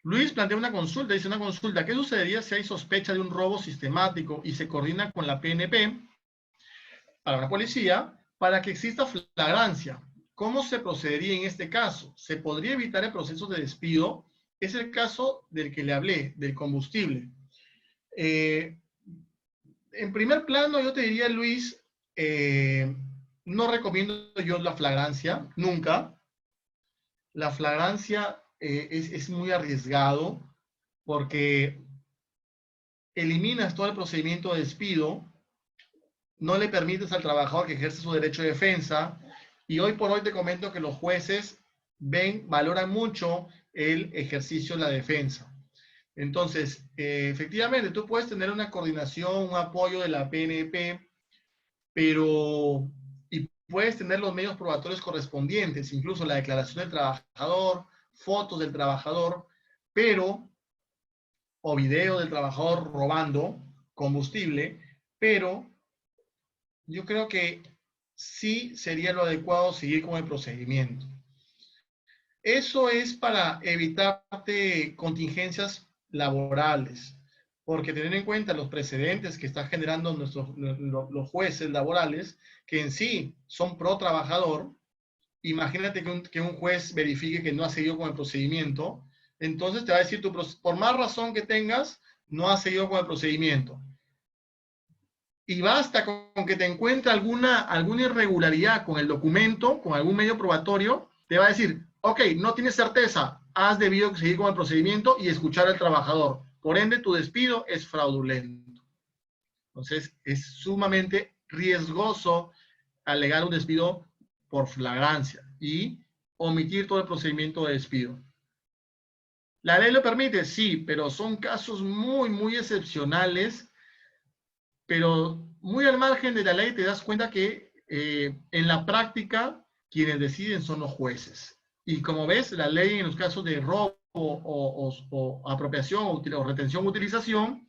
Luis plantea una consulta, dice una consulta, ¿qué sucedería si hay sospecha de un robo sistemático y se coordina con la PNP para la policía para que exista flagrancia? ¿Cómo se procedería en este caso? ¿Se podría evitar el proceso de despido? Es el caso del que le hablé, del combustible. En primer plano, yo te diría, Luis, no recomiendo yo la flagrancia, nunca. La flagrancia es muy arriesgado porque eliminas todo el procedimiento de despido, no le permites al trabajador que ejerce su derecho de defensa, y hoy por hoy te comento que los jueces valoran mucho el ejercicio de la defensa. Entonces, efectivamente, tú puedes tener una coordinación, un apoyo de la PNP, y puedes tener los medios probatorios correspondientes, incluso la declaración del trabajador, fotos del trabajador, o video del trabajador robando combustible, pero yo creo que sí sería lo adecuado seguir con el procedimiento. Eso es para evitarte contingencias laborales, porque tener en cuenta los precedentes que están generando los jueces laborales, que en sí son pro trabajador. Imagínate que un juez verifique que no ha seguido con el procedimiento, entonces te va a decir, por más razón que tengas, no has seguido con el procedimiento. Y basta con que te encuentre alguna irregularidad con el documento, con algún medio probatorio, te va a decir, ok, no tienes certeza, has debido seguir con el procedimiento y escuchar al trabajador. Por ende, tu despido es fraudulento. Entonces, es sumamente riesgoso alegar un despido por flagrancia y omitir todo el procedimiento de despido. ¿La ley lo permite? Sí, pero son casos muy, muy excepcionales, pero muy al margen de la ley te das cuenta que en la práctica quienes deciden son los jueces. Y como ves, la ley en los casos de robo o apropiación o retención o utilización,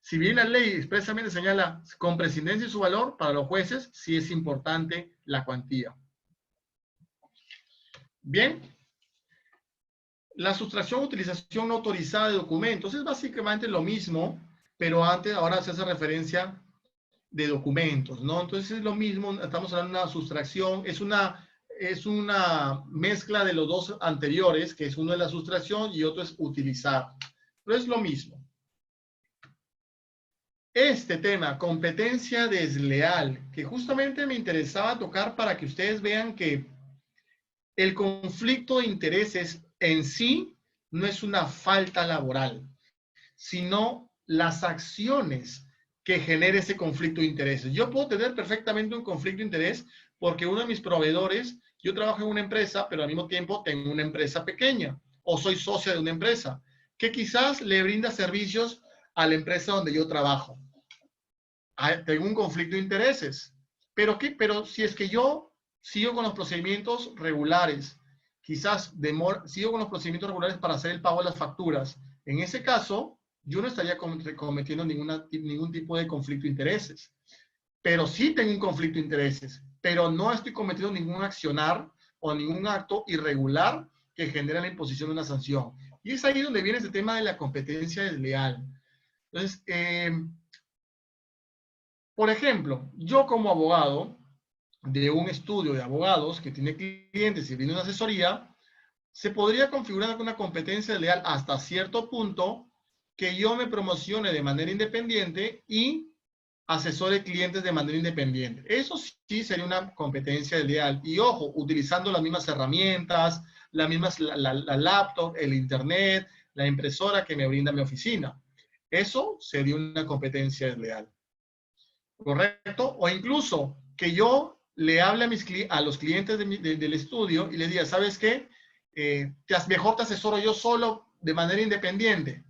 si bien la ley expresamente señala con prescindencia y su valor, para los jueces sí es importante la cuantía. Bien. La sustracción o utilización no autorizada de documentos es básicamente lo mismo, pero ahora se hace referencia de documentos, ¿no? Entonces es lo mismo, estamos hablando de una sustracción, es una mezcla de los dos anteriores, que es uno es la sustracción y otro es utilizar. Pero es lo mismo. Este tema, competencia desleal, que justamente me interesaba tocar para que ustedes vean que el conflicto de intereses en sí no es una falta laboral, sino las acciones que genere ese conflicto de intereses. Yo puedo tener perfectamente un conflicto de interés porque uno de mis proveedores, yo trabajo en una empresa, pero al mismo tiempo tengo una empresa pequeña o soy socia de una empresa que quizás le brinda servicios a la empresa donde yo trabajo. Tengo un conflicto de intereses. Pero si es que yo sigo con los procedimientos regulares, quizás sigo con los procedimientos regulares para hacer el pago de las facturas, en ese caso, yo no estaría cometiendo ningún tipo de conflicto de intereses. Pero sí tengo un conflicto de intereses, pero no estoy cometiendo ningún accionar o ningún acto irregular que genere la imposición de una sanción. Y es ahí donde viene ese tema de la competencia desleal. Entonces, por ejemplo, yo como abogado de un estudio de abogados que tiene clientes y brinda una asesoría, se podría configurar una competencia desleal hasta cierto punto que yo me promocione de manera independiente y asesore clientes de manera independiente. Eso sí sería una competencia desleal. Y ojo, utilizando las mismas herramientas, la laptop, el internet, la impresora que me brinda mi oficina. Eso sería una competencia desleal. ¿Correcto? O incluso que yo le hable a los clientes del estudio y les diga, ¿sabes qué? Mejor te asesoro yo solo de manera independiente.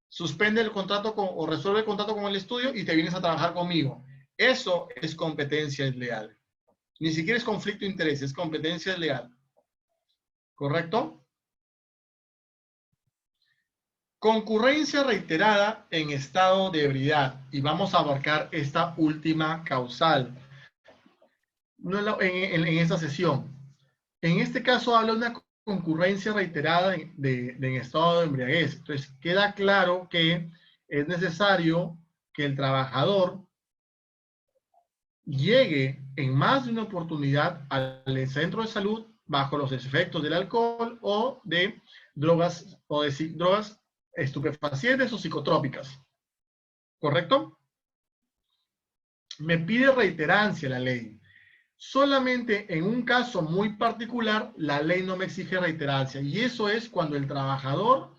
Suspende el contrato o resuelve el contrato con el estudio y te vienes a trabajar conmigo. Eso es competencia desleal. Ni siquiera es conflicto de interés, es competencia desleal. ¿Correcto? Concurrencia reiterada en estado de ebriedad. Y vamos a abarcar esta última causal en esta sesión. En este caso habla de una concurrencia reiterada en estado de embriaguez. Entonces, queda claro que es necesario que el trabajador llegue en más de una oportunidad al centro de salud bajo los efectos del alcohol o de drogas estupefacientes o psicotrópicas. ¿Correcto? Me pide reiterancia la ley. Solamente en un caso muy particular, la ley no me exige reiterancia. Y eso es cuando el trabajador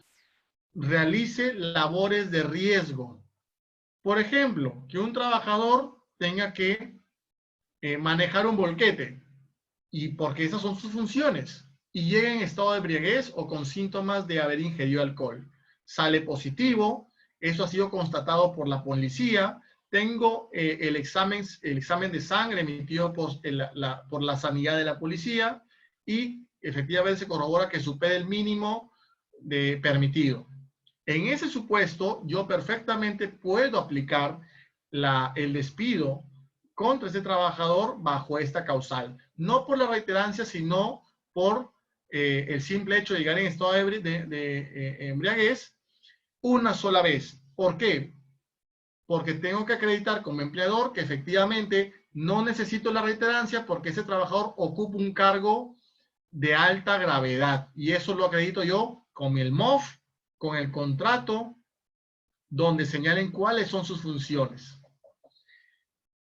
realice labores de riesgo. Por ejemplo, que un trabajador tenga que manejar un volquete, y porque esas son sus funciones, y llega en estado de embriaguez o con síntomas de haber ingerido alcohol. Sale positivo, eso ha sido constatado por la policía, tengo el examen de sangre emitido por la sanidad de la policía, y efectivamente se corrobora que supera el mínimo permitido. En ese supuesto, yo perfectamente puedo aplicar el despido contra ese trabajador bajo esta causal. No por la reiterancia, sino por el simple hecho de llegar en estado de embriaguez una sola vez. ¿Por qué? Porque tengo que acreditar como empleador que efectivamente no necesito la reiterancia porque ese trabajador ocupa un cargo de alta gravedad. Y eso lo acredito yo con el MOF, con el contrato, donde señalen cuáles son sus funciones.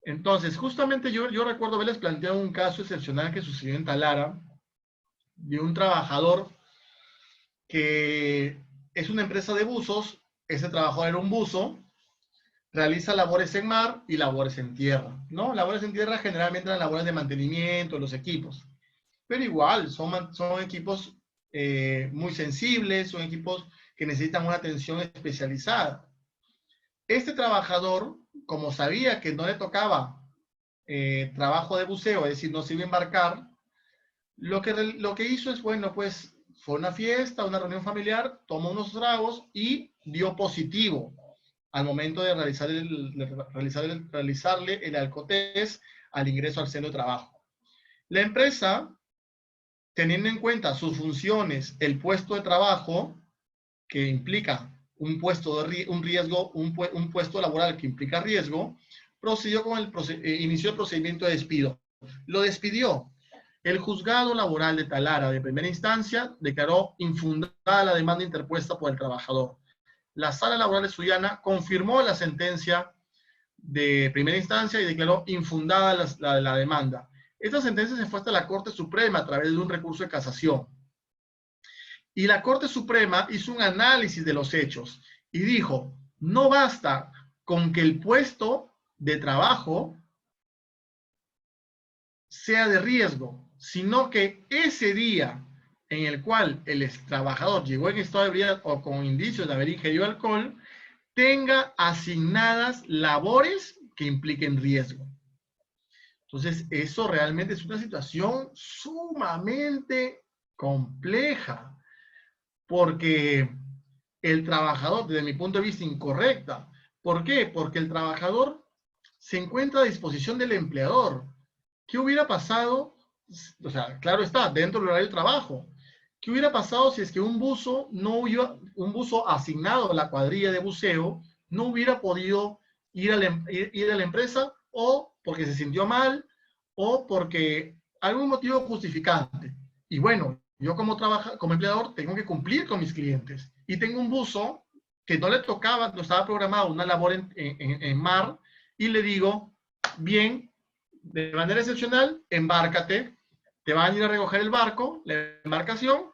Entonces, justamente yo recuerdo haberles planteado un caso excepcional que sucedió en Talara, de un trabajador que es una empresa de buzos. Ese trabajador era un buzo, realiza labores en mar y labores en tierra, ¿no? Labores en tierra generalmente eran labores de mantenimiento de los equipos, pero igual son equipos muy sensibles, son equipos que necesitan una atención especializada. Este trabajador, como sabía que no le tocaba trabajo de buceo, es decir, no se iba a embarcar, lo que hizo es, bueno, pues fue una fiesta, una reunión familiar, tomó unos tragos y dio positivo al momento de realizarle el alcotest al ingreso al centro de trabajo. La empresa, teniendo en cuenta sus funciones, el puesto de trabajo, que implica un puesto laboral que implica riesgo, inició el procedimiento de despido. Lo despidió. El juzgado laboral de Talara de primera instancia declaró infundada la demanda interpuesta por el trabajador. La sala laboral de Sullana confirmó la sentencia de primera instancia y declaró infundada la demanda. Esta sentencia se fue hasta la Corte Suprema a través de un recurso de casación. Y la Corte Suprema hizo un análisis de los hechos y dijo, no basta con que el puesto de trabajo sea de riesgo, sino que ese día en el cual el trabajador llegó en estado de ebriedad o con indicios de haber ingerido alcohol, tenga asignadas labores que impliquen riesgo. Entonces, eso realmente es una situación sumamente compleja, porque el trabajador, desde mi punto de vista, incorrecta. ¿Por qué? Porque el trabajador se encuentra a disposición del empleador. ¿Qué hubiera pasado? O sea, claro está, dentro del horario de trabajo. ¿Qué hubiera pasado si es que un buzo asignado a la cuadrilla de buceo no hubiera podido ir a la empresa, o porque se sintió mal o porque algún motivo justificante? Y bueno, yo como empleador tengo que cumplir con mis clientes y tengo un buzo que no le tocaba, no estaba programado una labor en mar, y le digo, bien, de manera excepcional, embárcate, te van a ir a recoger el barco, la embarcación,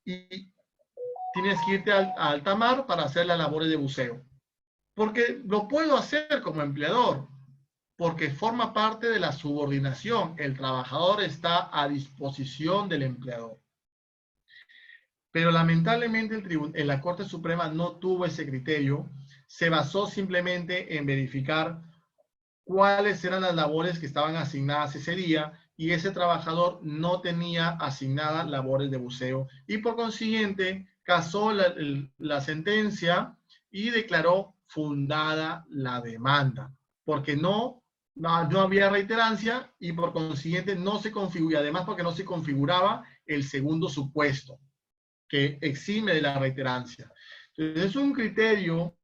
y tienes que irte a alta mar para hacer las labores de buceo. Porque lo puedo hacer como empleador, porque forma parte de la subordinación. El trabajador está a disposición del empleador. Pero lamentablemente la Corte Suprema no tuvo ese criterio, se basó simplemente en verificar cuáles eran las labores que estaban asignadas ese día, y ese trabajador no tenía asignadas labores de buceo, y por consiguiente casó la sentencia y declaró fundada la demanda, porque no había reiterancia y por consiguiente no se configura, además porque no se configuraba el segundo supuesto que exime de la reiterancia. Entonces es un criterio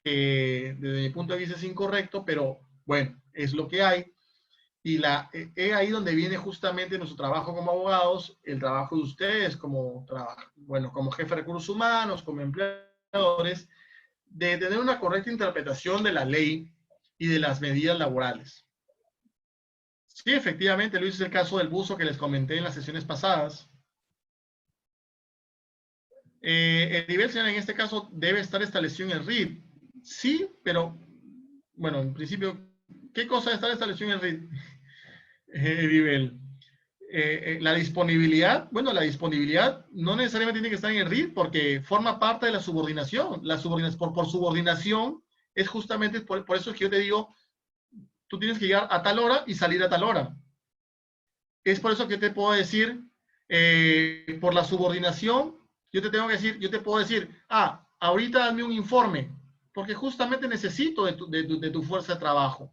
que desde mi punto de vista es incorrecto, pero bueno, es lo que hay. Y es ahí donde viene justamente nuestro trabajo como abogados, el trabajo de ustedes como, como jefe de recursos humanos, como empleadores, de tener una correcta interpretación de la ley y de las medidas laborales. Sí, efectivamente, Luis, es el caso del buzo que les comenté en las sesiones pasadas. El nivel, señora, en este caso debe estar establecido en el RID. Sí, pero, bueno, en principio, ¿qué cosa está establecido en el RID? Nivel. La disponibilidad, bueno, la disponibilidad no necesariamente tiene que estar en el RID porque forma parte de la subordinación. Por subordinación es justamente por eso que yo te digo, tú tienes que llegar a tal hora y salir a tal hora. Es por eso que te puedo decir, por la subordinación, yo te puedo decir, ahorita dame un informe, porque justamente necesito de tu fuerza de trabajo.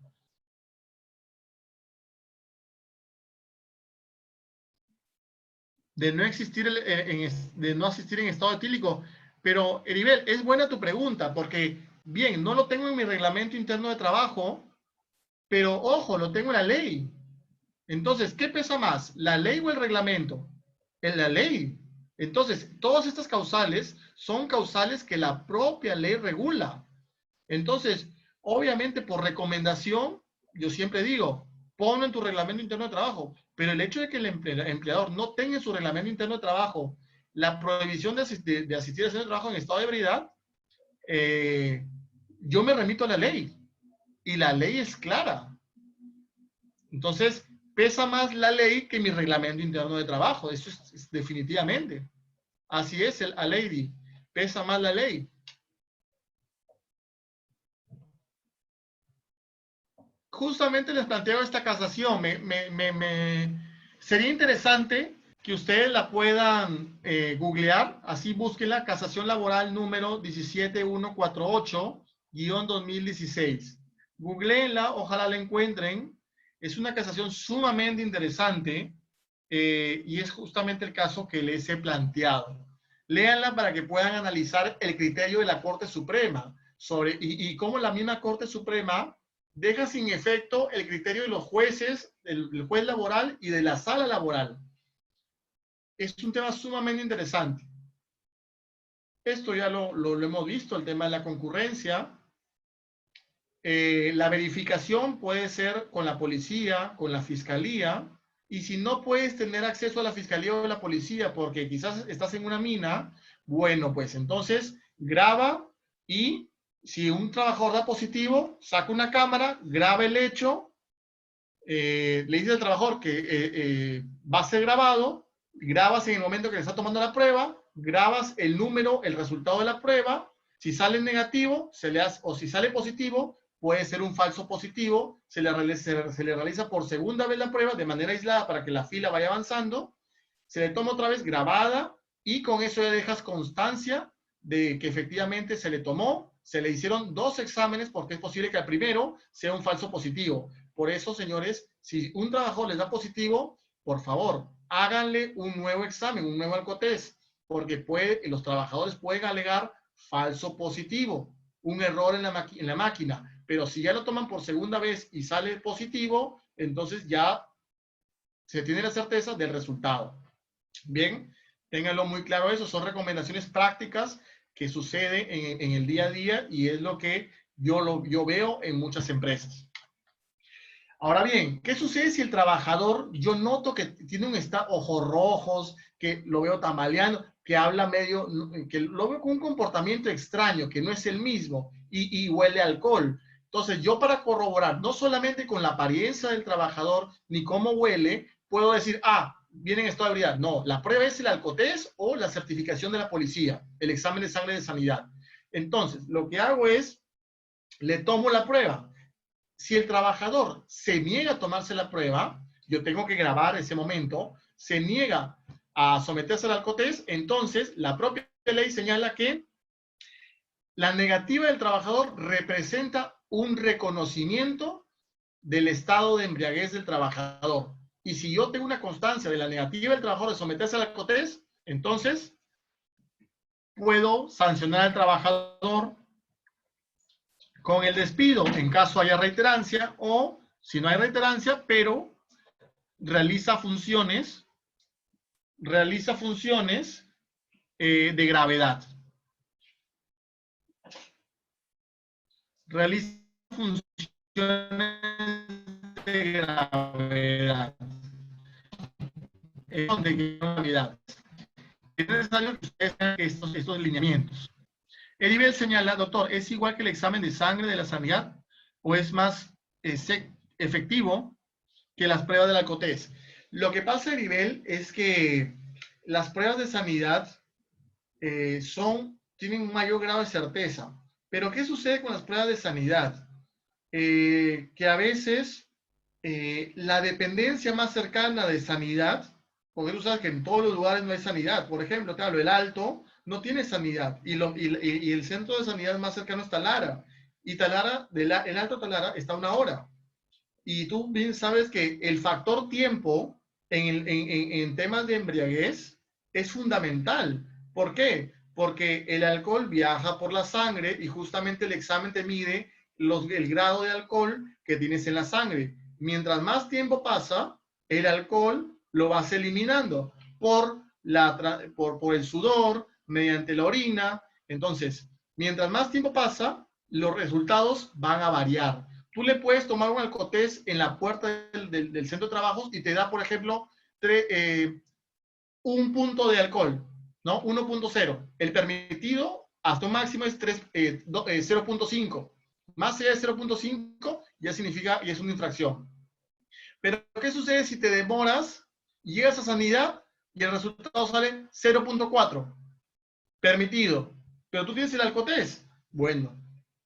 De no existir de no asistir en estado etílico. Pero, Heribel, es buena tu pregunta, porque, bien, no lo tengo en mi reglamento interno de trabajo, pero, ojo, lo tengo en la ley. Entonces, ¿qué pesa más, la ley o el reglamento? En la ley. Entonces, todas estas causales son causales que la propia ley regula. Entonces, obviamente, por recomendación, yo siempre digo, ponlo en tu reglamento interno de trabajo, pero el hecho de que el empleador no tenga en su reglamento interno de trabajo la prohibición de asistir a hacer el trabajo en estado de ebriedad, yo me remito a la ley y la ley es clara. Entonces, pesa más la ley que mi reglamento interno de trabajo, eso es definitivamente. Así es, a lady, pesa más la ley. Justamente les planteo esta casación. Sería interesante que ustedes la puedan googlear. Así búsquenla, casación laboral número 17148-2016. Googleenla, ojalá la encuentren. Es una casación sumamente interesante y es justamente el caso que les he planteado. Léanla para que puedan analizar el criterio de la Corte Suprema y cómo la misma Corte Suprema deja sin efecto el criterio de los jueces, del juez laboral y de la sala laboral. Es un tema sumamente interesante. Esto ya lo hemos visto, el tema de la concurrencia. La verificación puede ser con la policía, con la fiscalía, y si no puedes tener acceso a la fiscalía o a la policía porque quizás estás en una mina, bueno, pues entonces graba y si un trabajador da positivo, saca una cámara, graba el hecho, le dice al trabajador que va a ser grabado, grabas en el momento que le está tomando la prueba, grabas el número, el resultado de la prueba, si sale negativo, o si sale positivo, puede ser un falso positivo, se le realiza por segunda vez la prueba de manera aislada para que la fila vaya avanzando, se le toma otra vez grabada y con eso ya dejas constancia de que efectivamente se le tomó, se le hicieron 2 exámenes porque es posible que al primero sea un falso positivo. Por eso, señores, si un trabajador les da positivo, por favor, háganle un nuevo examen, un nuevo alcotest, porque los trabajadores pueden alegar falso positivo, un error en la máquina. Pero si ya lo toman por segunda vez y sale positivo, entonces ya se tiene la certeza del resultado. Bien, ténganlo muy claro eso, son recomendaciones prácticas que suceden en el día a día y es lo que yo veo en muchas empresas. Ahora bien, ¿qué sucede si el trabajador, yo noto que tiene ojos rojos, que lo veo tambaleando, que habla medio, que lo veo con un comportamiento extraño, que no es el mismo y huele a alcohol? Entonces, yo para corroborar, no solamente con la apariencia del trabajador, ni cómo huele, puedo decir, viene en estado de ebriedad. No, la prueba es el alcotest o la certificación de la policía, el examen de sangre de sanidad. Entonces, lo que hago es, le tomo la prueba. Si el trabajador se niega a tomarse la prueba, yo tengo que grabar ese momento, se niega a someterse al alcotest, entonces la propia ley señala que la negativa del trabajador representa un reconocimiento del estado de embriaguez del trabajador. Y si yo tengo una constancia de la negativa del trabajador de someterse al alcotest, entonces puedo sancionar al trabajador con el despido en caso haya reiterancia o Si no hay reiterancia, pero realiza funciones de gravedad. Realiza funciones de gravedad. De gravedad. Es necesario que ustedes hagan estos lineamientos. Edibel señala, doctor, ¿es igual que el examen de sangre de la sanidad o es más efectivo que las pruebas del Alcotés? Lo que pasa, Edibel, es que las pruebas de sanidad tienen un mayor grado de certeza. Pero ¿qué sucede con las pruebas de sanidad? Que a veces la dependencia más cercana de sanidad, porque tú sabes que en todos los lugares no hay sanidad. Por ejemplo, te hablo, el Alto no tiene sanidad y el centro de sanidad más cercano es Talara. Y Talara, el Alto Talara está a 1 hora. Y tú bien sabes que el factor tiempo en temas de embriaguez es fundamental. ¿Por qué? Porque el alcohol viaja por la sangre y justamente el examen te mide el grado de alcohol que tienes en la sangre. Mientras más tiempo pasa, el alcohol lo vas eliminando por el sudor, mediante la orina. Entonces, mientras más tiempo pasa, los resultados van a variar. Tú le puedes tomar un Alcotés en la puerta del centro de trabajos y te da, por ejemplo, un punto de alcohol, ¿no? 1.0. El permitido hasta un máximo es 0.5. Más allá de 0.5 ya significa y es una infracción. Pero ¿qué sucede si te demoras, llegas a sanidad y el resultado sale 0.4? Permitido. Pero tú tienes el Alcotés. Bueno,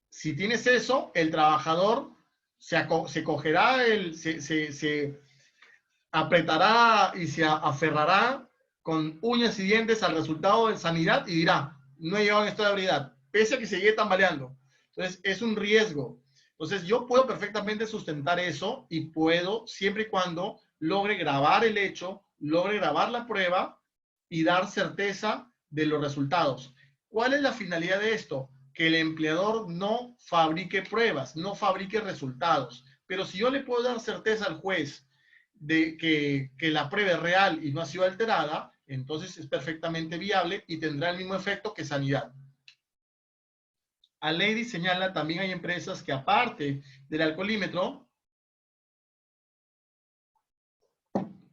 si tienes eso, el trabajador se cogerá, se apretará y se aferrará con uñas y dientes al resultado de sanidad y dirá, no he llegado en estado de ebriedad, pese a que seguí tambaleando. Entonces, es un riesgo. Entonces, yo puedo perfectamente sustentar eso y puedo, siempre y cuando logre grabar el hecho, logre grabar la prueba y dar certeza de los resultados. ¿Cuál es la finalidad de esto? Que el empleador no fabrique pruebas, no fabrique resultados. Pero si yo le puedo dar certeza al juez de que la prueba es real y no ha sido alterada, entonces es perfectamente viable y tendrá el mismo efecto que sanidad. A Lady señala, también hay empresas que aparte del alcoholímetro,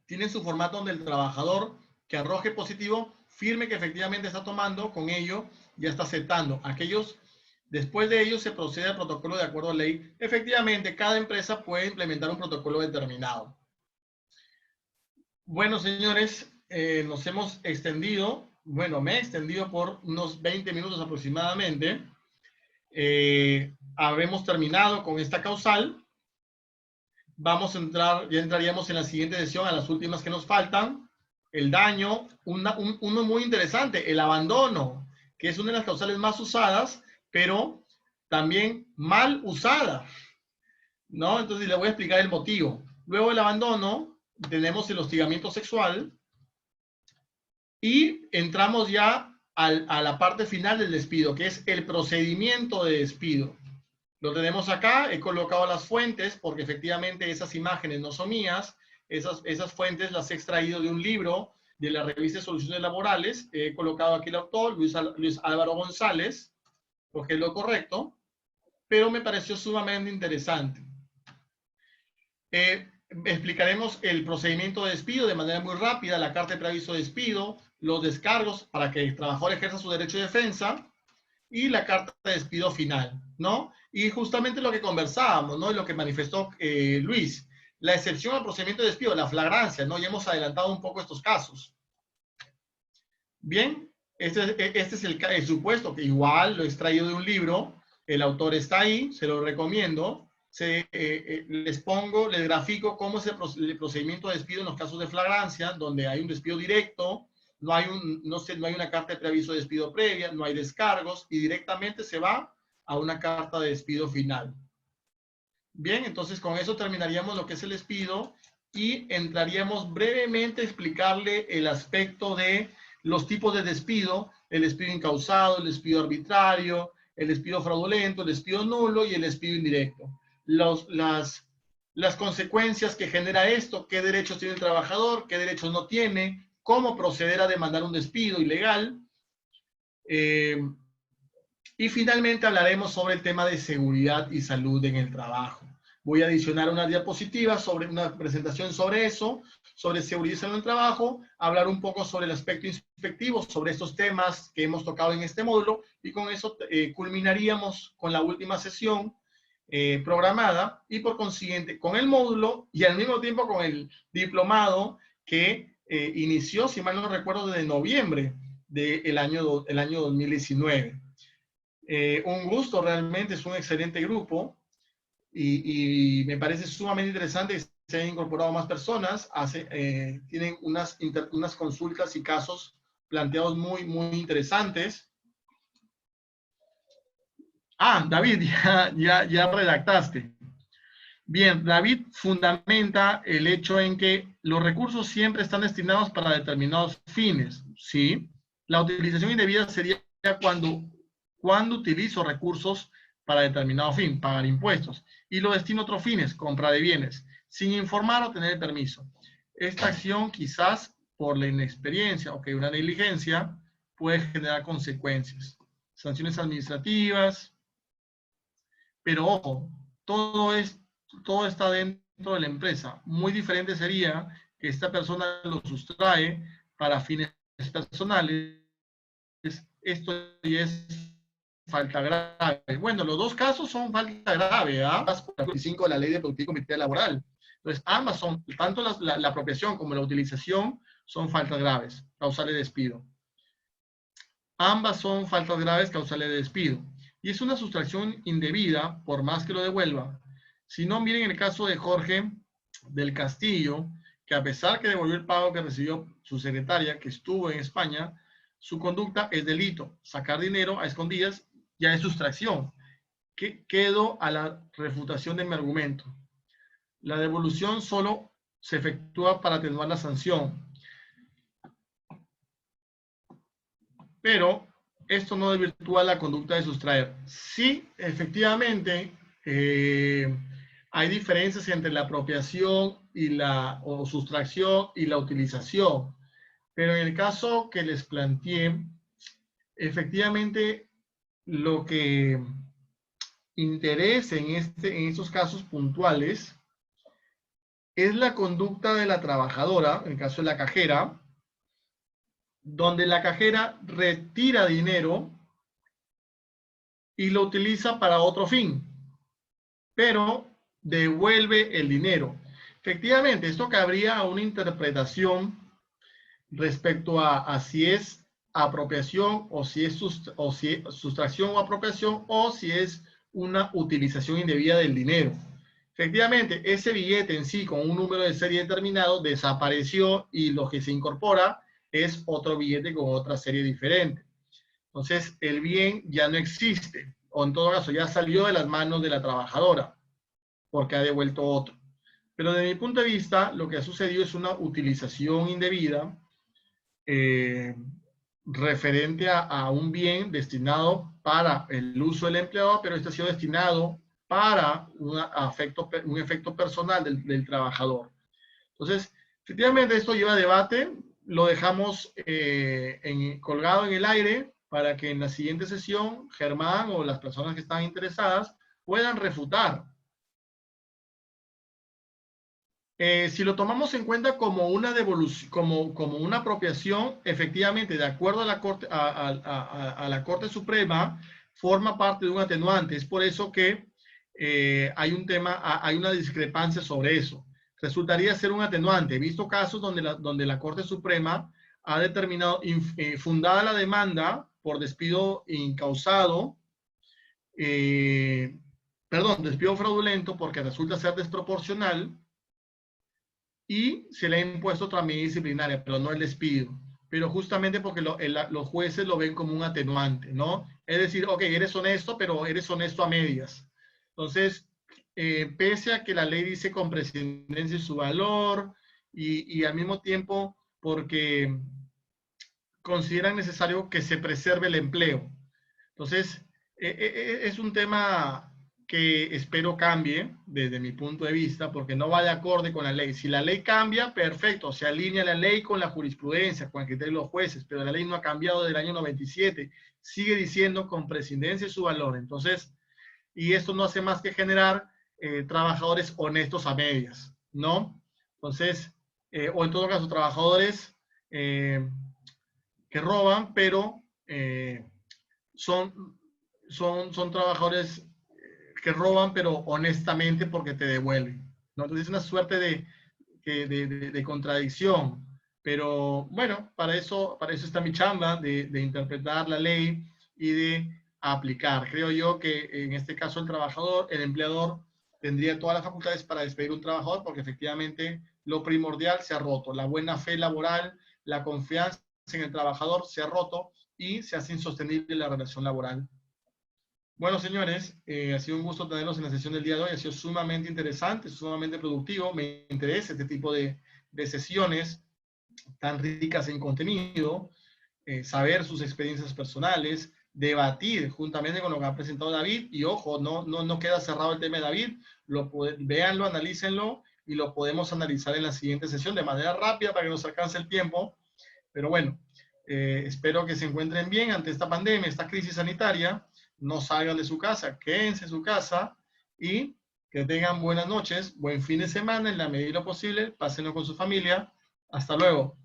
tienen su formato donde el trabajador que arroje positivo firme que efectivamente está tomando, con ello ya está aceptando. Después de ello se procede al protocolo de acuerdo a ley. Efectivamente, cada empresa puede implementar un protocolo determinado. Bueno, señores, nos hemos extendido, bueno, me he extendido por unos 20 minutos aproximadamente. Habremos terminado con esta causal. Vamos a entrar, ya entraríamos en la siguiente sesión, a las últimas que nos faltan. El daño, uno muy interesante, el abandono, que es una de las causales más usadas, pero también mal usada, ¿no? Entonces le voy a explicar el motivo. Luego el abandono, tenemos el hostigamiento sexual y entramos ya a la parte final del despido, que es el procedimiento de despido. Lo tenemos acá, he colocado las fuentes porque efectivamente esas imágenes no son mías, esas fuentes las he extraído de un libro de la revista de Soluciones Laborales, he colocado aquí el autor, Luis Álvaro González, porque es lo correcto, pero me pareció sumamente interesante. Explicaremos el procedimiento de despido de manera muy rápida, la carta de preaviso de despido, los descargos para que el trabajador ejerza su derecho de defensa y la carta de despido final, ¿no? Y justamente lo que conversábamos, ¿no? Y lo que manifestó Luis, la excepción al procedimiento de despido, la flagrancia, ¿no? Ya hemos adelantado un poco estos casos. Bien, este es el supuesto, que igual lo he extraído de un libro, el autor está ahí, se lo recomiendo. Les grafico cómo es el procedimiento de despido en los casos de flagrancia, donde hay un despido directo, no hay una carta de preaviso de despido previa, no hay descargos y directamente se va a una carta de despido final. Bien, entonces con eso terminaríamos lo que es el despido y entraríamos brevemente a explicarle el aspecto de los tipos de despido, el despido incausado, el despido arbitrario, el despido fraudulento, el despido nulo y el despido indirecto. Las las consecuencias que genera esto, qué derechos tiene el trabajador, qué derechos no tiene, cómo proceder a demandar un despido ilegal. Y finalmente hablaremos sobre el tema de seguridad y salud en el trabajo. Voy a adicionar unas diapositivas sobre una presentación sobre eso, sobre seguridad y salud en el trabajo, hablar un poco sobre el aspecto inspectivo, sobre estos temas que hemos tocado en este módulo, y con eso culminaríamos con la última sesión programada, y por consiguiente con el módulo y al mismo tiempo con el diplomado que inició, si mal no recuerdo, desde noviembre del año 2019. Un gusto, realmente es un excelente grupo y me parece sumamente interesante que se hayan incorporado más personas. Tienen unas consultas y casos planteados muy interesantes. David, ya redactaste. Bien, David fundamenta el hecho en que los recursos siempre están destinados para determinados fines, ¿sí? La utilización indebida sería cuando utilizo recursos para determinado fin, pagar impuestos, y lo destino a otros fines, compra de bienes, sin informar o tener el permiso. Esta acción, quizás por la inexperiencia o que una negligencia, puede generar consecuencias, sanciones administrativas, pero ojo, todo está dentro de la empresa. Muy diferente sería que esta persona lo sustrae para fines personales. Esto ya es falta grave. Bueno, los dos casos son falta grave, por el 25 de la Ley de Productividad y Competitividad Laboral. Entonces, ambas son, tanto la apropiación como la utilización, son faltas graves, causales de despido. Ambas son faltas graves, causales de despido. Y es una sustracción indebida, por más que lo devuelva. Si no, miren el caso de Jorge del Castillo, que a pesar que devolvió el pago que recibió su secretaria, que estuvo en España, su conducta es delito. Sacar dinero a escondidas ya es sustracción. Quedo a la refutación de mi argumento. La devolución solo se efectúa para atenuar la sanción. Pero esto no desvirtúa la conducta de sustraer. Sí, efectivamente, hay diferencias entre la apropiación o sustracción y la utilización. Pero en el caso que les planteé, efectivamente, lo que interesa en estos casos puntuales es la conducta de la trabajadora, en el caso de la cajera, donde la cajera retira dinero y lo utiliza para otro fin, pero devuelve el dinero. Efectivamente, esto cabría a una interpretación respecto a si es apropiación o si es sustracción o apropiación, o si es una utilización indebida del dinero. Efectivamente, ese billete en sí con un número de serie determinado desapareció y lo que se incorpora es otro billete con otra serie diferente. Entonces, el bien ya no existe, o en todo caso ya salió de las manos de la trabajadora porque ha devuelto otro. Pero desde mi punto de vista, lo que ha sucedido es una utilización indebida referente a un bien destinado para el uso del empleador, pero este ha sido destinado para un efecto personal del trabajador. Entonces, efectivamente esto lleva a debate, lo dejamos colgado en el aire para que en la siguiente sesión Germán o las personas que están interesadas puedan refutar. Si lo tomamos en cuenta como una devolución, como una apropiación, efectivamente, de acuerdo a la Corte Suprema, forma parte de un atenuante. Es por eso que hay una discrepancia sobre eso. Resultaría ser un atenuante. He visto casos donde la Corte Suprema ha determinado, fundada la demanda por despido incausado, despido fraudulento, porque resulta ser desproporcional, y se le ha impuesto otra medida disciplinaria, pero no el despido. Pero justamente porque los jueces lo ven como un atenuante, ¿no? Es decir, ok, eres honesto, pero eres honesto a medias. Entonces, pese a que la ley dice con prescindencia su valor y al mismo tiempo porque consideran necesario que se preserve el empleo. Entonces, es un tema que espero cambie desde mi punto de vista, porque no va de acorde con la ley. Si la ley cambia, perfecto, se alinea la ley con la jurisprudencia, con el criterio de los jueces, pero la ley no ha cambiado desde el año 97, sigue diciendo con prescindencia y su valor. Entonces, y esto no hace más que generar trabajadores honestos a medias, ¿no? Entonces, o en todo caso, trabajadores que roban, pero son trabajadores que roban, pero honestamente porque te devuelven, ¿no? Entonces es una suerte de contradicción. Pero bueno, para eso está mi chamba, de interpretar la ley y de aplicar. Creo yo que en este caso el empleador, tendría todas las facultades para despedir un trabajador, porque efectivamente lo primordial se ha roto. La buena fe laboral, la confianza en el trabajador se ha roto y se hace insostenible la relación laboral. Bueno, señores, ha sido un gusto tenerlos en la sesión del día de hoy. Ha sido sumamente interesante, sumamente productivo. Me interesa este tipo de sesiones tan ricas en contenido, saber sus experiencias personales, debatir juntamente con lo que ha presentado David. Y ojo, no queda cerrado el tema de David. Véanlo, analícenlo y lo podemos analizar en la siguiente sesión de manera rápida para que nos alcance el tiempo. Pero bueno, espero que se encuentren bien ante esta pandemia, esta crisis sanitaria. No salgan de su casa, quédense en su casa y que tengan buenas noches, buen fin de semana en la medida de lo posible, pásenlo con su familia. Hasta luego.